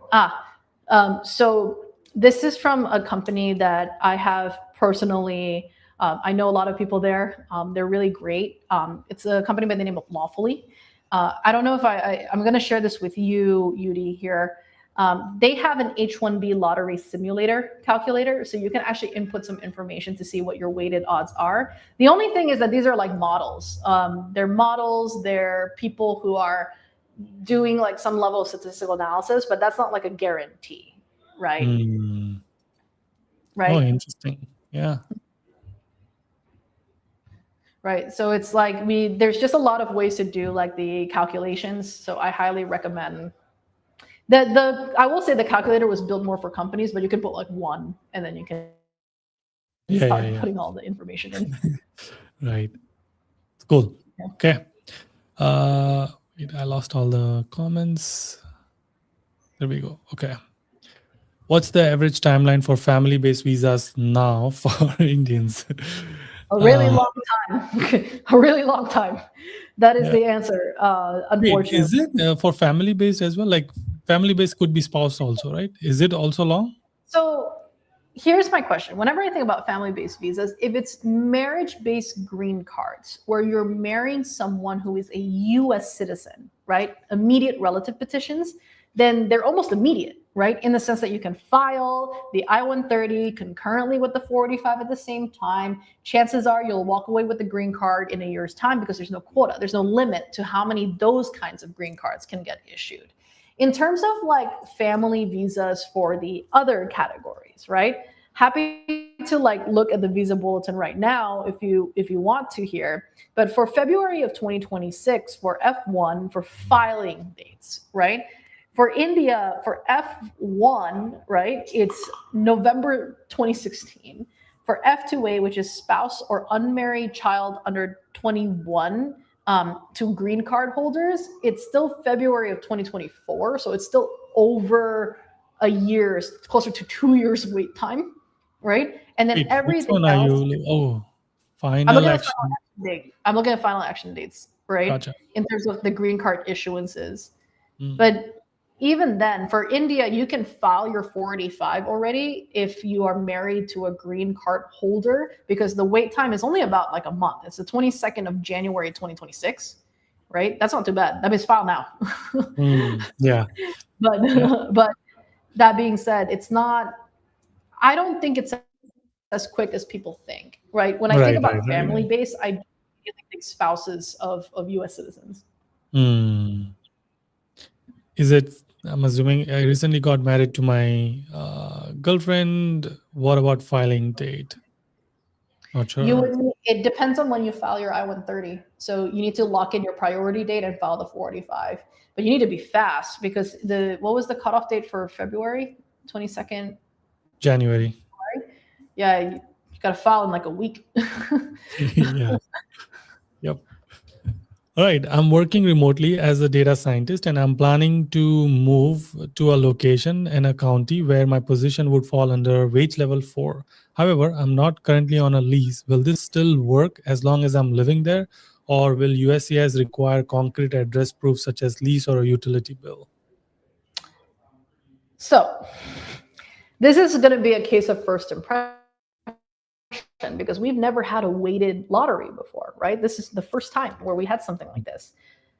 Speaker 2: So this is from a company that I have personally. I know a lot of people there. They're really great. It's a company by the name of Lawfully. I don't know if I'm going to share this with you, Yudi, here. They have an H1b lottery simulator calculator, so you can actually input some information to see what your weighted odds are. The only thing is that these are like models. They're models. They're people who are doing like some level of statistical analysis, but that's not like a guarantee, right? Right.
Speaker 1: Oh, interesting. Yeah.
Speaker 2: Right. So it's like there's just a lot of ways to do like the calculations. So I highly recommend that. I will say the calculator was built more for companies, but you can put like one, and then you can start putting all the information in.
Speaker 1: Right. Cool. Yeah. Okay. Wait, I lost all the comments. There we go. Okay. What's the average timeline for family-based visas now for Indians?
Speaker 2: A really long time. A really long time. That is the answer, unfortunately.
Speaker 1: Wait, is it for family-based as well? Like family-based could be spouse also, right? Is it also long?
Speaker 2: So here's my question. Whenever I think about family-based visas, if it's marriage-based green cards, where you're marrying someone who is a US citizen, right? Immediate relative petitions, then they're almost immediate, right? In the sense that you can file the I-130 concurrently with the 485 at the same time. Chances are you'll walk away with the green card in a year's time because there's no quota. There's no limit to how many those kinds of green cards can get issued. In terms of like family visas for the other categories, right? Happy to like look at the visa bulletin right now if you want to hear. But for February of 2026 for F1 for filing dates, right? For India, for F1, right, it's November 2016. For F2A, which is spouse or unmarried child under 21, to green card holders, it's still February of 2024. So it's still over a year, closer to 2 years wait time, right? And then everything else.
Speaker 1: Final action.
Speaker 2: I'm looking at final action dates, right?
Speaker 1: Gotcha.
Speaker 2: In terms of the green card issuances. But even then, for India, you can file your 485 already if you are married to a green card holder, because the wait time is only about like a month. It's the 22nd of January 2026, right? That's not too bad. That means file now.
Speaker 1: Yeah.
Speaker 2: But that being said, it's not. I don't think it's as quick as people think, right? When I think about family base, I think spouses of U.S. citizens.
Speaker 1: Is it? I'm assuming I recently got married to my girlfriend. What about filing date? Not sure.
Speaker 2: It depends on when you file your I-130. So you need to lock in your priority date and file the 485. But you need to be fast because what was the cutoff date for February? 22nd?
Speaker 1: January.
Speaker 2: Yeah, you got to file in like a week.
Speaker 1: Yeah. Yep. All right. I'm working remotely as a data scientist, and I'm planning to move to a location in a county where my position would fall under wage level 4. However, I'm not currently on a lease. Will this still work as long as I'm living there, or will USCIS require concrete address proof such as lease or a utility bill?
Speaker 2: So this is going to be a case of first impression. question because we've never had a weighted lottery before, right? This is the first time where we had something like this.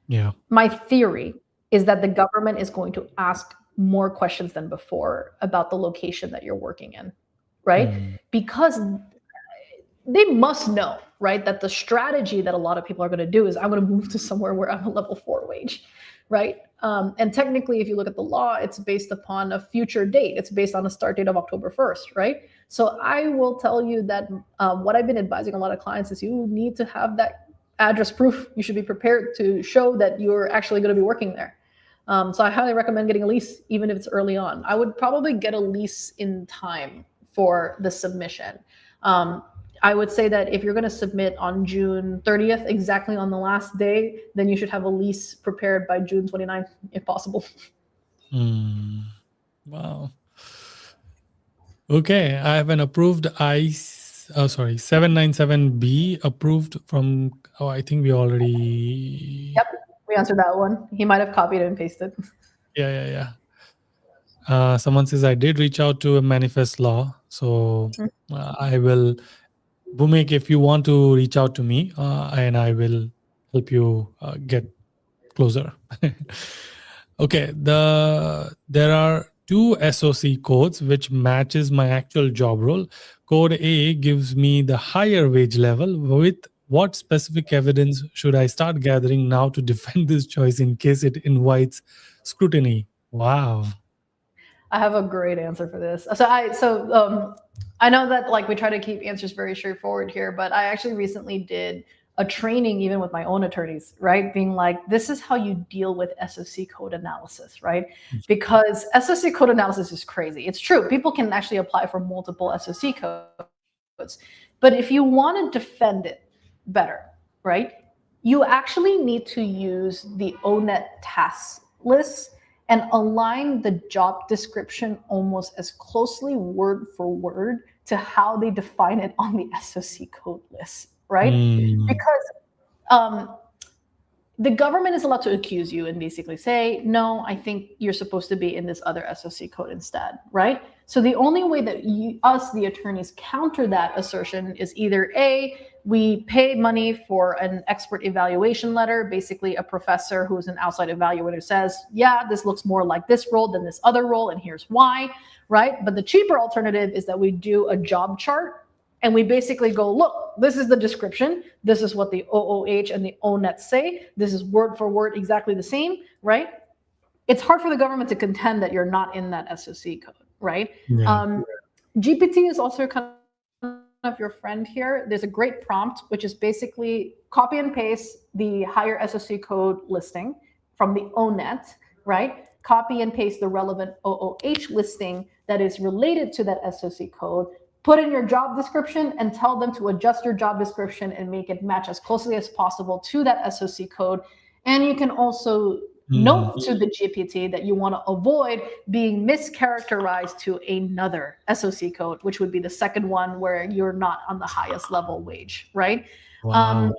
Speaker 1: Yeah.
Speaker 2: My theory is that the government is going to ask more questions than before about the location that you're working in, right? Because they must know, right, that the strategy that a lot of people are going to do is I'm going to move to somewhere where I'm a level 4 wage, right? And technically, if you look at the law, it's based upon a future date. It's based on a start date of October 1st, right? So I will tell you that what I've been advising a lot of clients is you need to have that address proof. You should be prepared to show that you're actually going to be working there. So I highly recommend getting a lease, even if it's early on. I would probably get a lease in time for the submission. I would say that if you're going to submit on June 30th, exactly on the last day, then you should have a lease prepared by June 29th, if possible.
Speaker 1: Wow. Okay, I have an approved 797B approved from, I think we already...
Speaker 2: Yep, we answered that one. He might have copied and pasted.
Speaker 1: Yeah. Someone says I did reach out to a manifest law. So I will, Bhumik, if you want to reach out to me and I will help you get closer. Okay, there are 2 SOC codes which matches my actual job role. Code A gives me the higher wage level. With what specific evidence should I start gathering now to defend this choice in case it invites scrutiny? Wow.
Speaker 2: I have a great answer for this. I know that like we try to keep answers very straightforward here, but I actually recently did a training even with my own attorneys, right? Being like, this is how you deal with SOC code analysis, right? Because SOC code analysis is crazy. It's true. People can actually apply for multiple SOC codes. But if you want to defend it better, right, you actually need to use the ONET task list and align the job description almost as closely word for word to how they define it on the SOC code list, right? Because the government is allowed to accuse you and basically say, no, I think you're supposed to be in this other SOC code instead, right? So the only way that us, the attorneys, counter that assertion is either A, we pay money for an expert evaluation letter. Basically, a professor who's an outside evaluator says, yeah, this looks more like this role than this other role, and here's why, right? But the cheaper alternative is that we do a job chart and we basically go, look, this is the description. This is what the OOH and the ONET say. This is word for word exactly the same, right? It's hard for the government to contend that you're not in that SOC code, right? Yeah. GPT is also kind of your friend here. There's a great prompt, which is basically copy and paste the higher SOC code listing from the ONET, right? Copy and paste the relevant OOH listing that is related to that SOC code, put in your job description and tell them to adjust your job description and make it match as closely as possible to that SOC code. And you can also note to the GPT that you want to avoid being mischaracterized to another SOC code, which would be the second one where you're not on the highest level wage, right?
Speaker 1: Wow.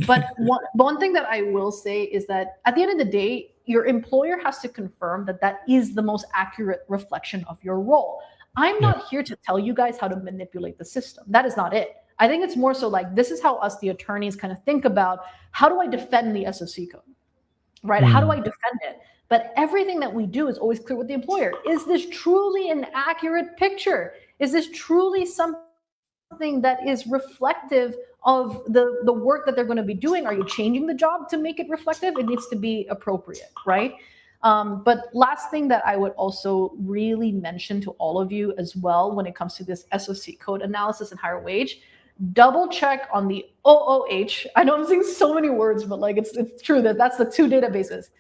Speaker 2: But one thing that I will say is that at the end of the day, your employer has to confirm that that is the most accurate reflection of your role. I'm not here to tell you guys how to manipulate the system. That is not it. I think it's more so like, this is how us, the attorneys, kind of think about, how do I defend the SOC code, right? How do I defend it? But everything that we do is always clear with the employer. Is this truly an accurate picture? Is this truly something that is reflective of the work that they're going to be doing? Are you changing the job to make it reflective? It needs to be appropriate, right? But last thing that I would also really mention to all of you as well when it comes to this SOC code analysis and higher wage, double check on the OOH. I know I'm saying so many words, but like it's true that that's the 2 databases.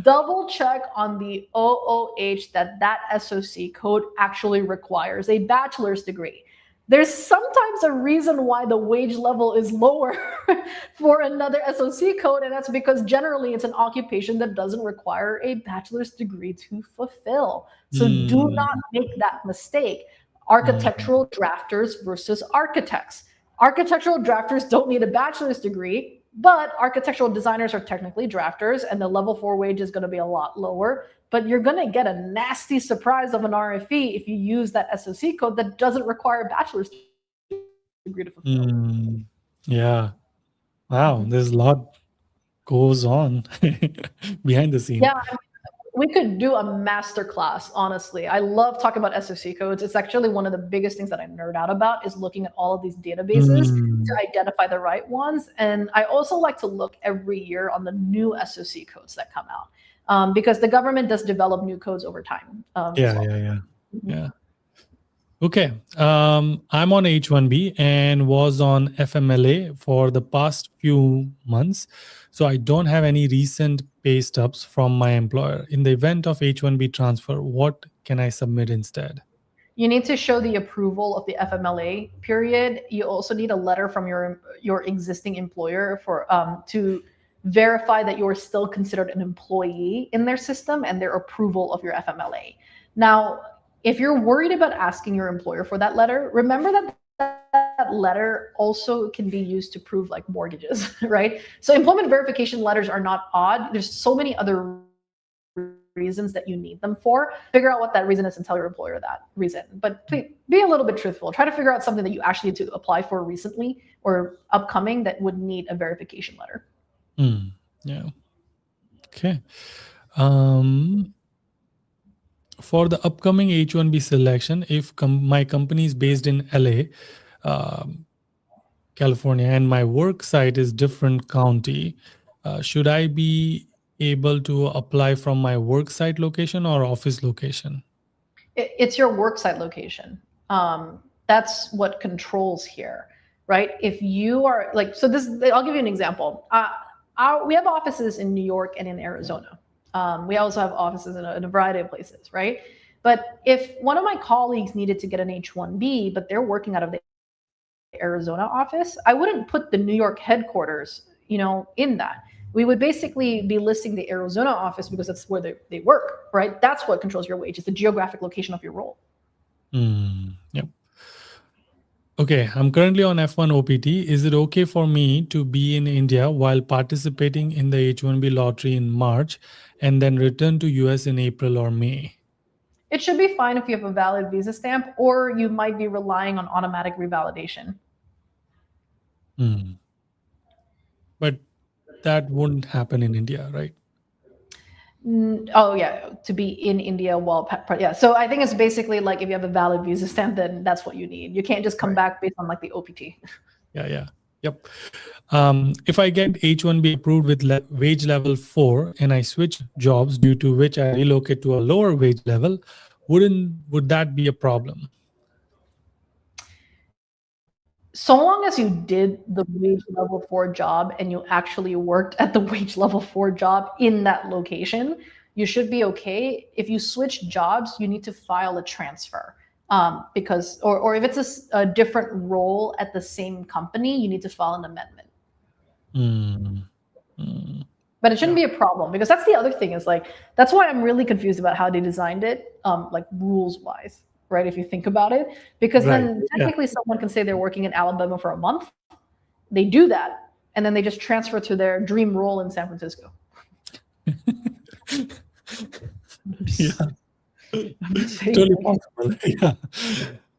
Speaker 2: Double check on the OOH that SOC code actually requires a bachelor's degree. There's sometimes a reason why the wage level is lower for another SOC code, and that's because generally it's an occupation that doesn't require a bachelor's degree to fulfill. So do not make that mistake. Architectural drafters versus architects. Architectural drafters don't need a bachelor's degree, but architectural designers are technically drafters, and the level 4 wage is going to be a lot lower. But you're going to get a nasty surprise of an RFE if you use that SOC code that doesn't require a bachelor's degree to fulfill.
Speaker 1: Yeah. Wow. There's a lot goes on behind the scene.
Speaker 2: Yeah, we could do a master class, honestly. I love talking about SOC codes. It's actually one of the biggest things that I nerd out about is looking at all of these databases to identify the right ones. And I also like to look every year on the new SOC codes that come out because the government does develop new codes over time as well.
Speaker 1: Yeah. Okay. I'm on H1b and was on FMLA for the past few months. So I don't have any recent pay stubs from my employer. In the event of H1b transfer, what can I submit instead?
Speaker 2: You need to show the approval of the FMLA period. You also need a letter from your existing employer for to verify that you are still considered an employee in their system and their approval of your FMLA. Now, if you're worried about asking your employer for that letter, remember that that letter also can be used to prove like mortgages, right? So employment verification letters are not odd. There's so many other reasons that you need them for. Figure out what that reason is and tell your employer that reason. But please be a little bit truthful. Try to figure out something that you actually need to apply for recently or upcoming that would need a verification letter.
Speaker 1: Yeah. Okay. For the upcoming H1B selection, if my company is based in LA, California, and my work site is different county, should I be able to apply from my work site location or office location?
Speaker 2: It's your work site location. That's what controls here, right? If you are like, so this, I'll give you an example. We have offices in New York and in Arizona. We also have offices in a variety of places, right? But if one of my colleagues needed to get an H1B, but they're working out of the Arizona office, I wouldn't put the New York headquarters, in that. We would basically be listing the Arizona office because that's where they work, right? That's what controls your wage. It's the geographic location of your role.
Speaker 1: Yep. Okay, I'm currently on F1 OPT. Is it okay for me to be in India while participating in the H1B lottery in March and then return to US in April or May?
Speaker 2: It should be fine if you have a valid visa stamp, or you might be relying on automatic revalidation.
Speaker 1: But that wouldn't happen in India, right?
Speaker 2: Oh yeah, to be in India while yeah. So I think it's basically like if you have a valid visa stamp, then that's what you need. You can't just come back based on like the OPT.
Speaker 1: Yeah. Yep. If I get H1B approved with wage level 4 and I switch jobs due to which I relocate to a lower wage level, would that be a problem?
Speaker 2: So long as you did the wage level 4 job and you actually worked at the wage level 4 job in that location, you should be okay. If you switch jobs, you need to file a transfer. Because or if it's a different role at the same company, you need to file an amendment. But it shouldn't be a problem, because that's the other thing is like, that's why I'm really confused about how they designed it, like rules wise, right? If you think about it, because then technically someone can say they're working in Alabama for a month, they do that, and then they just transfer to their dream role in San Francisco.
Speaker 1: Totally possible.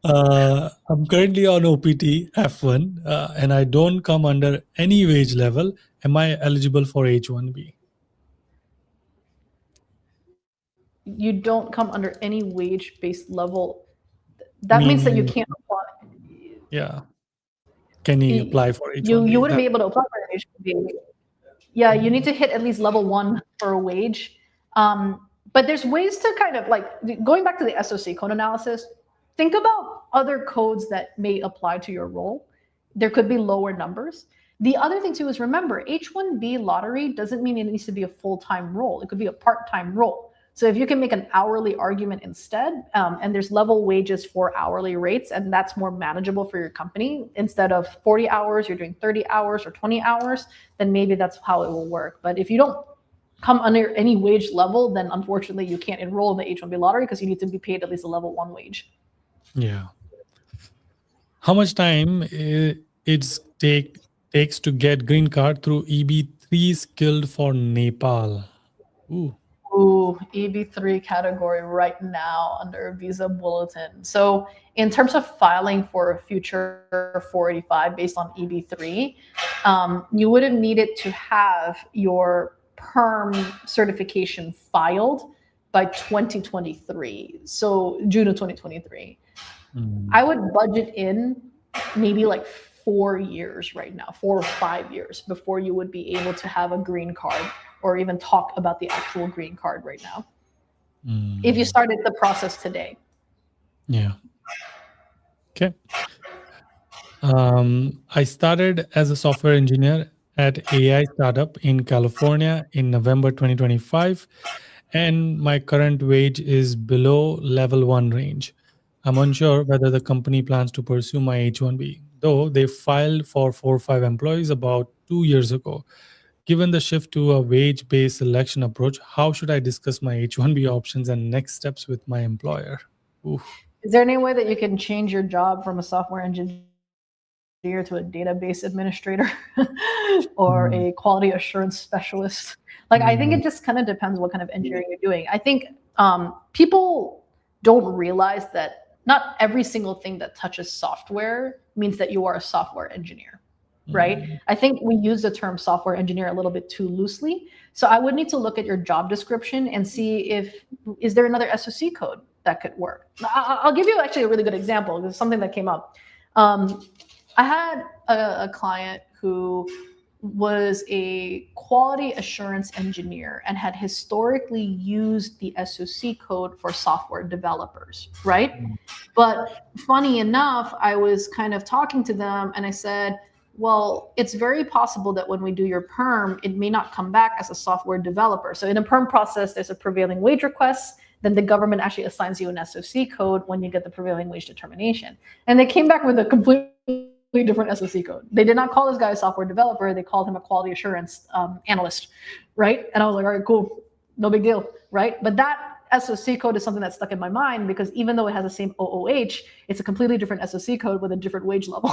Speaker 1: I'm currently on OPT F1 and I don't come under any wage level. Am I eligible for H1B?
Speaker 2: You don't come under any wage-based level. That means that you can't apply.
Speaker 1: Yeah. Can you apply for H1B?
Speaker 2: You wouldn't be able to apply for an H1B. Yeah, you need to hit at least level 1 for a wage. But there's ways to kind of like, going back to the SOC code analysis, think about other codes that may apply to your role. There could be lower numbers. The other thing too is, remember, H1B lottery doesn't mean it needs to be a full-time role. It could be a part-time role. So if you can make an hourly argument instead, and there's level wages for hourly rates, and that's more manageable for your company, instead of 40 hours, you're doing 30 hours or 20 hours, then maybe that's how it will work. But if you don't come under any wage level, then unfortunately you can't enroll in the H1B lottery because you need to be paid at least a level 1 wage.
Speaker 1: Yeah. How much time it takes to get green card through EB3 skilled for Nepal? Ooh.
Speaker 2: Ooh, EB3 category right now under Visa Bulletin. So in terms of filing for a future 485 based on EB3, you would have needed to have your perm certification filed by 2023. So June of 2023. I would budget in maybe like 4 years right now, 4 or 5 years before you would be able to have a green card or even talk about the actual green card right now. If you started the process today.
Speaker 1: Yeah. Okay. I started as a software engineer at AI startup in California in November 2025, and my current wage is below level 1 range. I'm unsure whether the company plans to pursue my H1b, though they filed for 4 or 5 employees about 2 years ago. Given the shift to a wage-based selection approach, how should I discuss my H1b options and next steps with my employer? Ooh.
Speaker 2: Is there any way that you can change your job from a software engineer to a database administrator or a quality assurance specialist? Like, I think it just kind of depends what kind of engineering you're doing. I think people don't realize that not every single thing that touches software means that you are a software engineer, right? I think we use the term software engineer a little bit too loosely. So I would need to look at your job description and see is there another SOC code that could work. I'll give you actually a really good example. There's something that came up. I had a client who was a quality assurance engineer and had historically used the SOC code for software developers, right? But funny enough, I was kind of talking to them and I said, well, it's very possible that when we do your perm, it may not come back as a software developer. So in a perm process, there's a prevailing wage request. Then the government actually assigns you an SOC code when you get the prevailing wage determination. And they came back with a completely different SOC code. They did not call this guy a software developer. They called him a quality assurance analyst, right? And I was like, all right, cool, no big deal, right? But that SOC code is something that stuck in my mind because even though it has the same OOH, it's a completely different SOC code with a different wage level.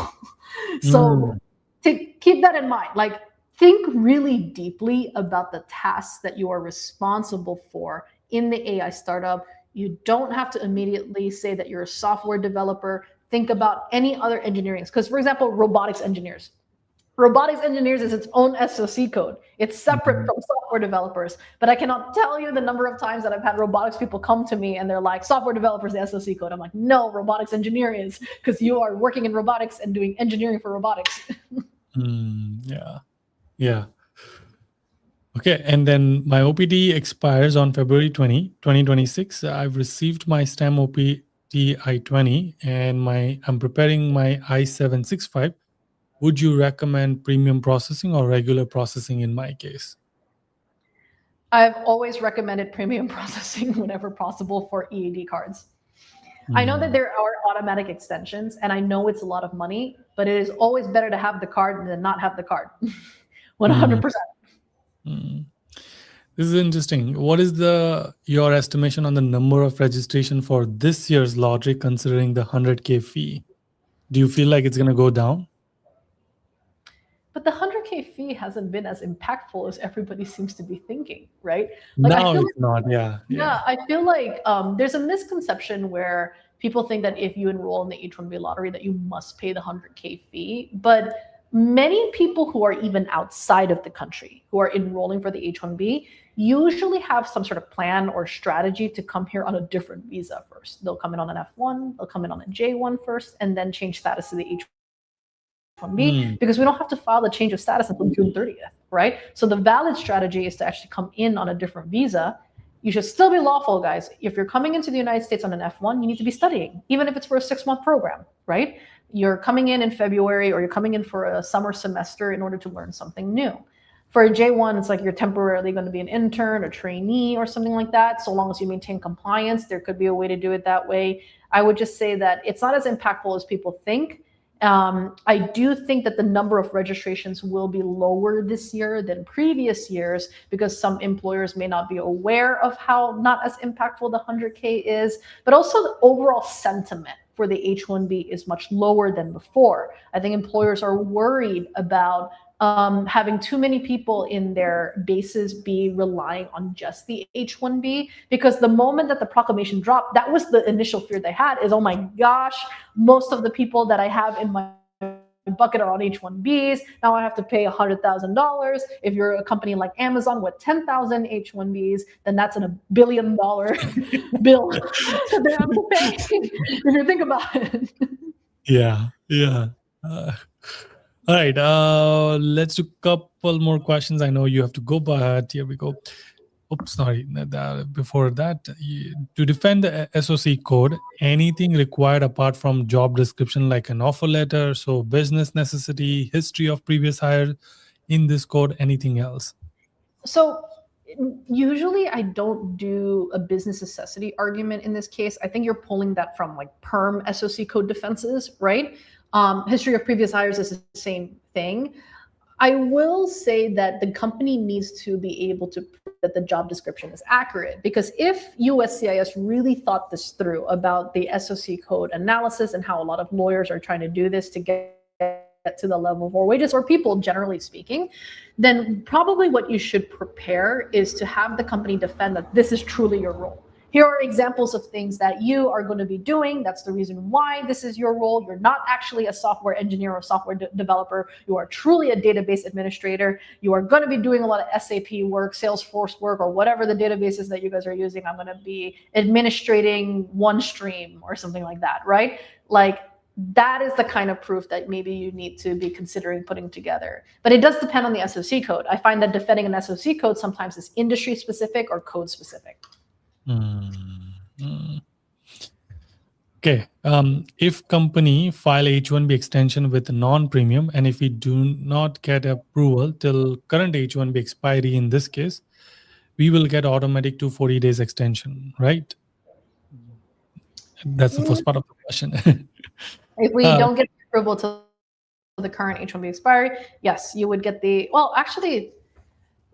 Speaker 2: So to keep that in mind, like think really deeply about the tasks that you are responsible for in the AI startup. You don't have to immediately say that you're a software developer. Think about any other engineering. Because for example, robotics engineers. Robotics engineers is its own SOC code. It's separate from software developers. But I cannot tell you the number of times that I've had robotics people come to me and they're like, software developers, the SOC code. I'm like, no, robotics engineer is, because you are working in robotics and doing engineering for robotics.
Speaker 1: Yeah. Okay, and then my OPT expires on February 2026. I've received my STEM OPT I-20 and I'm preparing my I-765. Would you recommend premium processing or regular processing in my case?
Speaker 2: I've always recommended premium processing whenever possible for EAD cards. I know that there are automatic extensions and I know it's a lot of money, but it is always better to have the card than not have the card. 100%.
Speaker 1: This is interesting. What is your estimation on the number of registration for this year's lottery considering the 100K fee? Do you feel like it's going to go down?
Speaker 2: But the 100K fee hasn't been as impactful as everybody seems to be thinking, right? Like,
Speaker 1: no, it's not. Yeah.
Speaker 2: I feel like there's a misconception where people think that if you enroll in the H1b lottery that you must pay the 100K fee. But many people who are even outside of the country who are enrolling for the H1B usually have some sort of plan or strategy to come here on a different visa first. They'll come in on an F1, they'll come in on a J1 first, and then change status to the H1B because we don't have to file the change of status until June 30th, right? So the valid strategy is to actually come in on a different visa. You should still be lawful, guys. If you're coming into the United States on an F1, you need to be studying, even if it's for a 6-month program, right? You're coming in February or you're coming in for a summer semester in order to learn something new. For a J1, it's like you're temporarily going to be an intern or trainee or something like that. So long as you maintain compliance, there could be a way to do it that way. I would just say that it's not as impactful as people think. I do think that the number of registrations will be lower this year than previous years because some employers may not be aware of how not as impactful the 100K is, but also the overall sentiment for the H1B is much lower than before. I think employers are worried about having too many people in their bases be relying on just the H1B, because the moment that the proclamation dropped, that was the initial fear they had is, oh my gosh, most of the people that I have in my bucket are on H1Bs. Now I have to pay $100,000. If you're a company like Amazon with 10,000 H1Bs, then that's a $1 billion bill that they have to pay. If you think about it.
Speaker 1: Yeah. All right. Let's do a couple more questions. I know you have to go, but here we go. Oops, sorry. Before that, to defend the SOC code, anything required apart from job description, like an offer letter, so business necessity, history of previous hire in this code, anything else?
Speaker 2: So usually I don't do a business necessity argument in this case. I think you're pulling that from like perm SOC code defenses, right? History of previous hires is the same thing. I will say that the company needs to be able to prove that the job description is accurate, because if USCIS really thought this through about the SOC code analysis and how a lot of lawyers are trying to do this to get to the level of wages, or people generally speaking, then probably what you should prepare is to have the company defend that this is truly your role. Here are examples of things that you are going to be doing. That's the reason why this is your role. You're not actually a software engineer or software developer. You are truly a database administrator. You are going to be doing a lot of SAP work, Salesforce work, or whatever the databases that you guys are using. I'm going to be administrating OneStream or something like that, right? Like, that is the kind of proof that maybe you need to be considering putting together. But it does depend on the SOC code. I find that defending an SOC code sometimes is industry specific or code specific.
Speaker 1: Okay. If company file H1B extension with non-premium, and if we do not get approval till current H1B expiry in this case, we will get automatic 240 days extension, right? That's the first part of the question.
Speaker 2: If we don't get approval to the current H1B expiry, yes, you would get the, well, actually,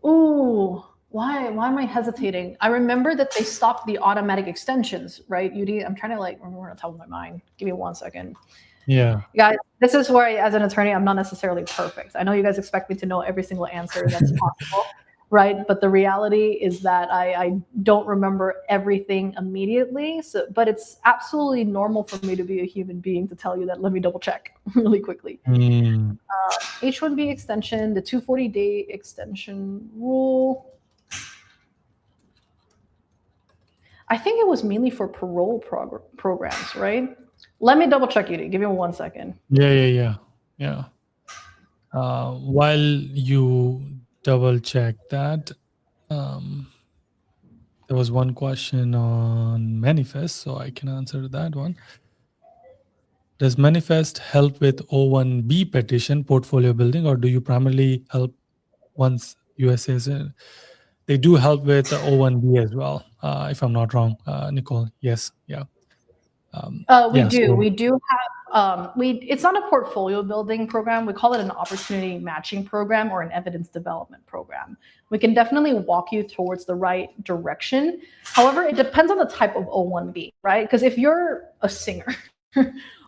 Speaker 2: why am I hesitating? I remember that they stopped the automatic extensions, right, Yudi? I'm trying to remember on top of my mind. Give me 1 second.
Speaker 1: Yeah.
Speaker 2: Guys, this is where, as an attorney, I'm not necessarily perfect. I know you guys expect me to know every single answer that's possible, right? But the reality is that I don't remember everything immediately. So, but it's absolutely normal for me to be a human being to tell you that. Let me double check really quickly. H1B extension, the 240-day extension rule. I think it was mainly for parole programs, right? Let me double check, Yudi. Give me 1 second.
Speaker 1: Yeah. While you double check that, there was one question on Manifest, so I can answer that one. Does Manifest help with H1b petition portfolio building, or do you primarily help once USCIS? They do help with the H1b as well, if I'm not wrong, Nicole. Yes, yeah.
Speaker 2: We do have, it's not a portfolio building program. We call it an opportunity matching program or an evidence development program. We can definitely walk you towards the right direction. However, it depends on the type of H1B, right? Because if you're a singer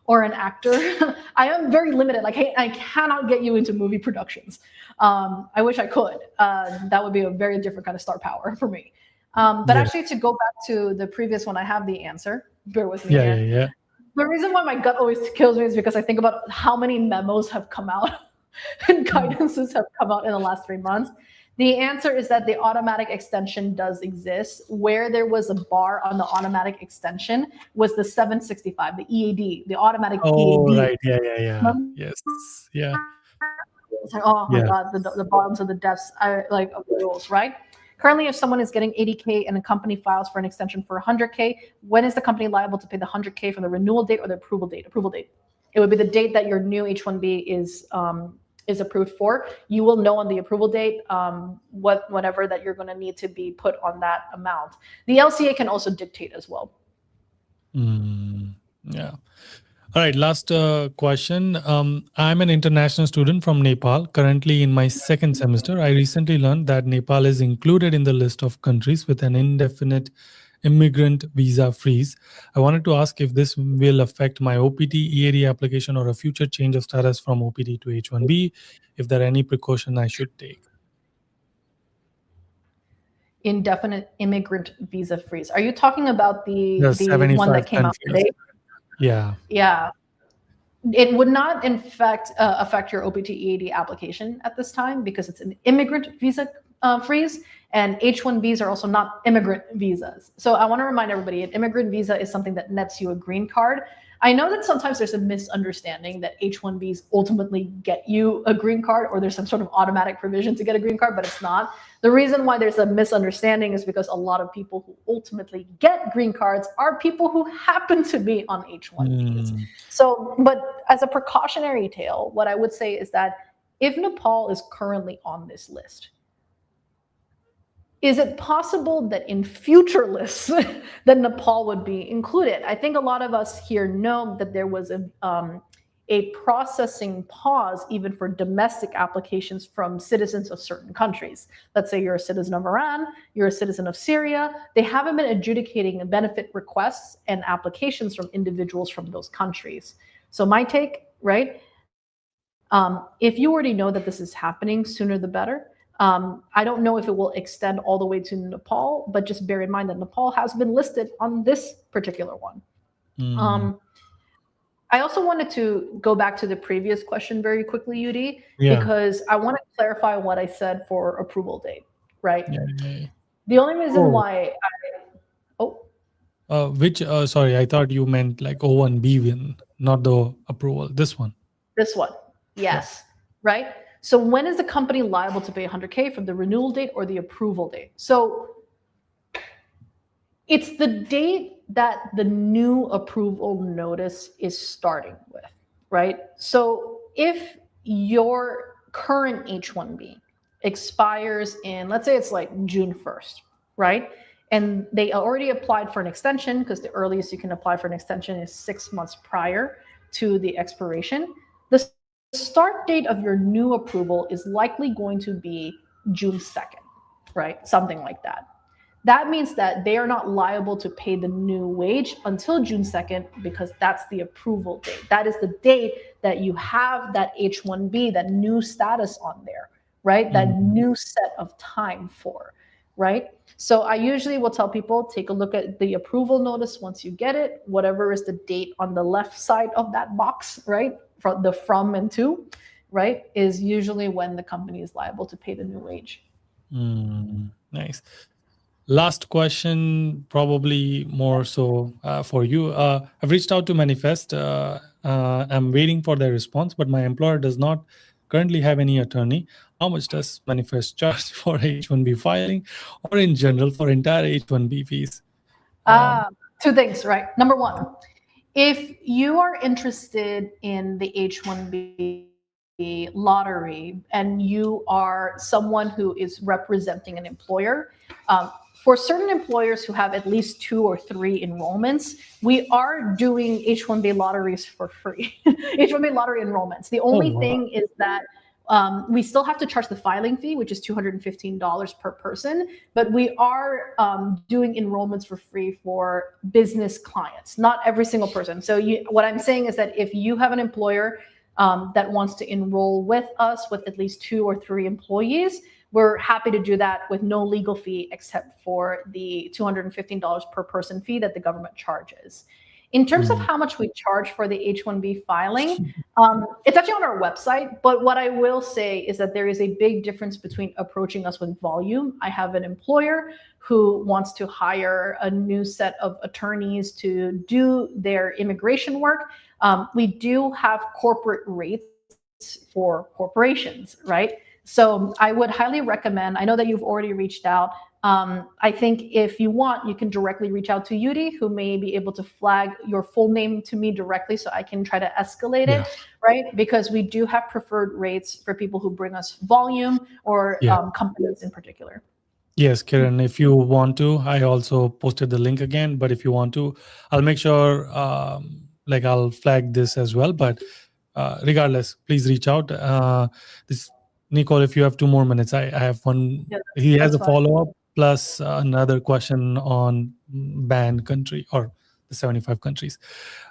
Speaker 2: or an actor, I am very limited. Like, hey, I cannot get you into movie productions. I wish I could. That would be a very different kind of star power for me. But actually, to go back to the previous one, I have the answer. Bear with me here.
Speaker 1: Yeah.
Speaker 2: The reason why my gut always kills me is because I think about how many memos have come out and guidances have come out in the last 3 months. The answer is that the automatic extension does exist. Where there was a bar on the automatic extension was the 765, the EAD, the automatic EAD.
Speaker 1: Oh, right. Yeah. Yes. Yeah.
Speaker 2: It's like, oh my God, the bottoms of the depths of the rules, right? Currently, if someone is getting 80K and a company files for an extension for 100K, when is the company liable to pay the 100K from the renewal date or the approval date? Approval date. It would be the date that your new H1B is approved for. You will know on the approval date whatever that you're going to need to be put on that amount. The LCA can also dictate as well.
Speaker 1: Yeah. All right, last question. I'm an international student from Nepal, currently in my second semester. I recently learned that Nepal is included in the list of countries with an indefinite immigrant visa freeze. I wanted to ask if this will affect my OPT EAD application or a future change of status from OPT to H1B, if there are any precaution I should take.
Speaker 2: Indefinite immigrant visa freeze. Are you talking about
Speaker 1: The
Speaker 2: the one
Speaker 1: 75
Speaker 2: that came out
Speaker 1: countries.
Speaker 2: today?
Speaker 1: Yeah.
Speaker 2: Yeah. It would not, in fact, affect your OPT EAD application at this time because it's an immigrant visa freeze, and H1Bs are also not immigrant visas. So I want to remind everybody, an immigrant visa is something that nets you a green card. I know that sometimes there's a misunderstanding that H1Bs ultimately get you a green card, or there's some sort of automatic provision to get a green card, but it's not. The reason why there's a misunderstanding is because a lot of people who ultimately get green cards are people who happen to be on H1Bs. So, but as a precautionary tale, what I would say is that if Nepal is currently on this list, is it possible that in future lists that Nepal would be included? I think a lot of us here know that there was a processing pause even for domestic applications from citizens of certain countries. Let's say you're a citizen of Iran, you're a citizen of Syria. They haven't been adjudicating benefit requests and applications from individuals from those countries. So my take, right? If you already know that this is happening, sooner the better. I don't know if it will extend all the way to Nepal, but just bear in mind that Nepal has been listed on this particular one. I also wanted to go back to the previous question very quickly, Yudi, because I want to clarify what I said for approval date, right? The only reason why
Speaker 1: sorry, I thought you meant like H1B win, not the approval. This one.
Speaker 2: This one, yes, right? So when is the company liable to pay 100K from the renewal date or the approval date? So it's the date that the new approval notice is starting with, right? So if your current H1B expires in, let's say it's like June 1st, right? And they already applied for an extension, because the earliest you can apply for an extension is 6 months prior to the expiration. The start date of your new approval is likely going to be June 2nd, right? Something like that. That means that they are not liable to pay the new wage until June 2nd, because that's the approval date. That is the date that you have that H1B, that new status on there, right? That new set of time for, right? So I usually will tell people, take a look at the approval notice once you get it, whatever is the date on the left side of that box, right? From the from and to, right, is usually when the company is liable to pay the new wage.
Speaker 1: Nice. Last question, probably more so for you. I've reached out to Manifest. I'm waiting for their response, but my employer does not currently have any attorney. How much does Manifest charge for H1B filing, or in general for entire H1B fees?
Speaker 2: Two things, right? Number one, if you are interested in the H1B lottery and you are someone who is representing an employer, for certain employers who have at least 2 or 3 enrollments, we are doing H1B lotteries for free. H1B lottery enrollments. The only thing is that we still have to charge the filing fee, which is $215 per person, but we are doing enrollments for free for business clients, not every single person. So what I'm saying is that if you have an employer that wants to enroll with us with at least 2 or 3 employees, we're happy to do that with no legal fee except for the $215 per person fee that the government charges. In terms of how much we charge for the H1B filing, it's actually on our website, but what I will say is that there is a big difference between approaching us with volume. I have an employer who wants to hire a new set of attorneys to do their immigration work. We do have corporate rates for corporations, right? So I would highly recommend, I know that you've already reached out. I think if you want, you can directly reach out to Yudi, who may be able to flag your full name to me directly so I can try to escalate it, right? Because we do have preferred rates for people who bring us volume or companies in particular.
Speaker 1: Yes, Kiran, if you want to, I also posted the link again, but if you want to, I'll make sure, I'll flag this as well, but regardless, please reach out. Nicole, if you have 2 more minutes, I have one.
Speaker 2: Yeah,
Speaker 1: he has a follow-up. plus another question on banned country or the 75 countries.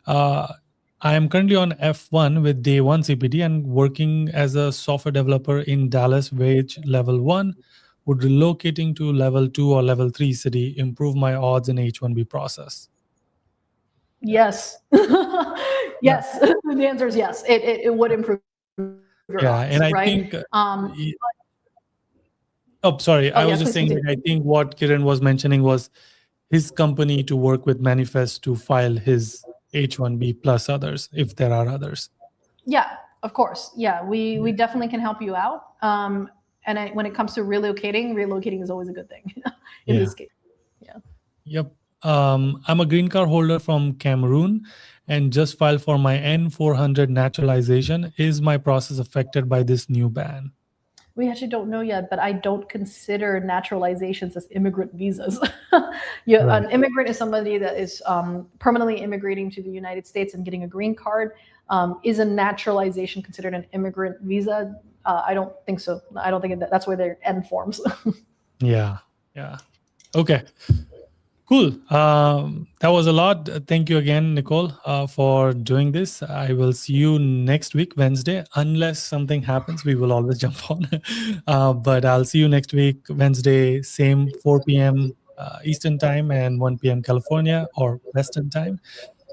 Speaker 1: I am currently on F1 with day 1 CPT and working as a software developer in Dallas, wage level 1. Would relocating to level 2 or level 3 city improve my odds in H1b process?
Speaker 2: Yes. Yes. The answer is yes. It would improve your odds,
Speaker 1: And I
Speaker 2: right?
Speaker 1: think oh, sorry. I was
Speaker 2: yes,
Speaker 1: just
Speaker 2: please
Speaker 1: saying that I think what Kiran was mentioning was his company to work with Manifest to file his H1B plus others, if there are others.
Speaker 2: Yeah, of course. Yeah, we definitely can help you out. And when it comes to relocating is always a good thing in this case. Yeah.
Speaker 1: Yep. I'm a green card holder from Cameroon and just filed for my N400 naturalization. Is my process affected by this new ban?
Speaker 2: We actually don't know yet, but I don't consider naturalizations as immigrant visas. An immigrant is somebody that is permanently immigrating to the United States and getting a green card. Is a naturalization considered an immigrant visa? I don't think so. I don't think that's where their N forms.
Speaker 1: Yeah. Okay. Cool. That was a lot. Thank you again, Nicole, for doing this. I will see you next week, Wednesday. Unless something happens, we will always jump on. But I'll see you next week, Wednesday, same 4 p.m. Eastern time and 1 p.m. California or Western time.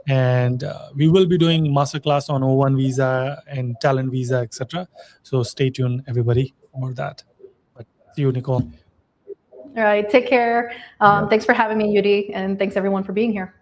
Speaker 1: And we will be doing masterclass on O1 visa and talent visa, etc. So stay tuned, everybody, for that. But see you, Nicole.
Speaker 2: All right. Take care. Thanks for having me, Yudi, and thanks everyone for being here.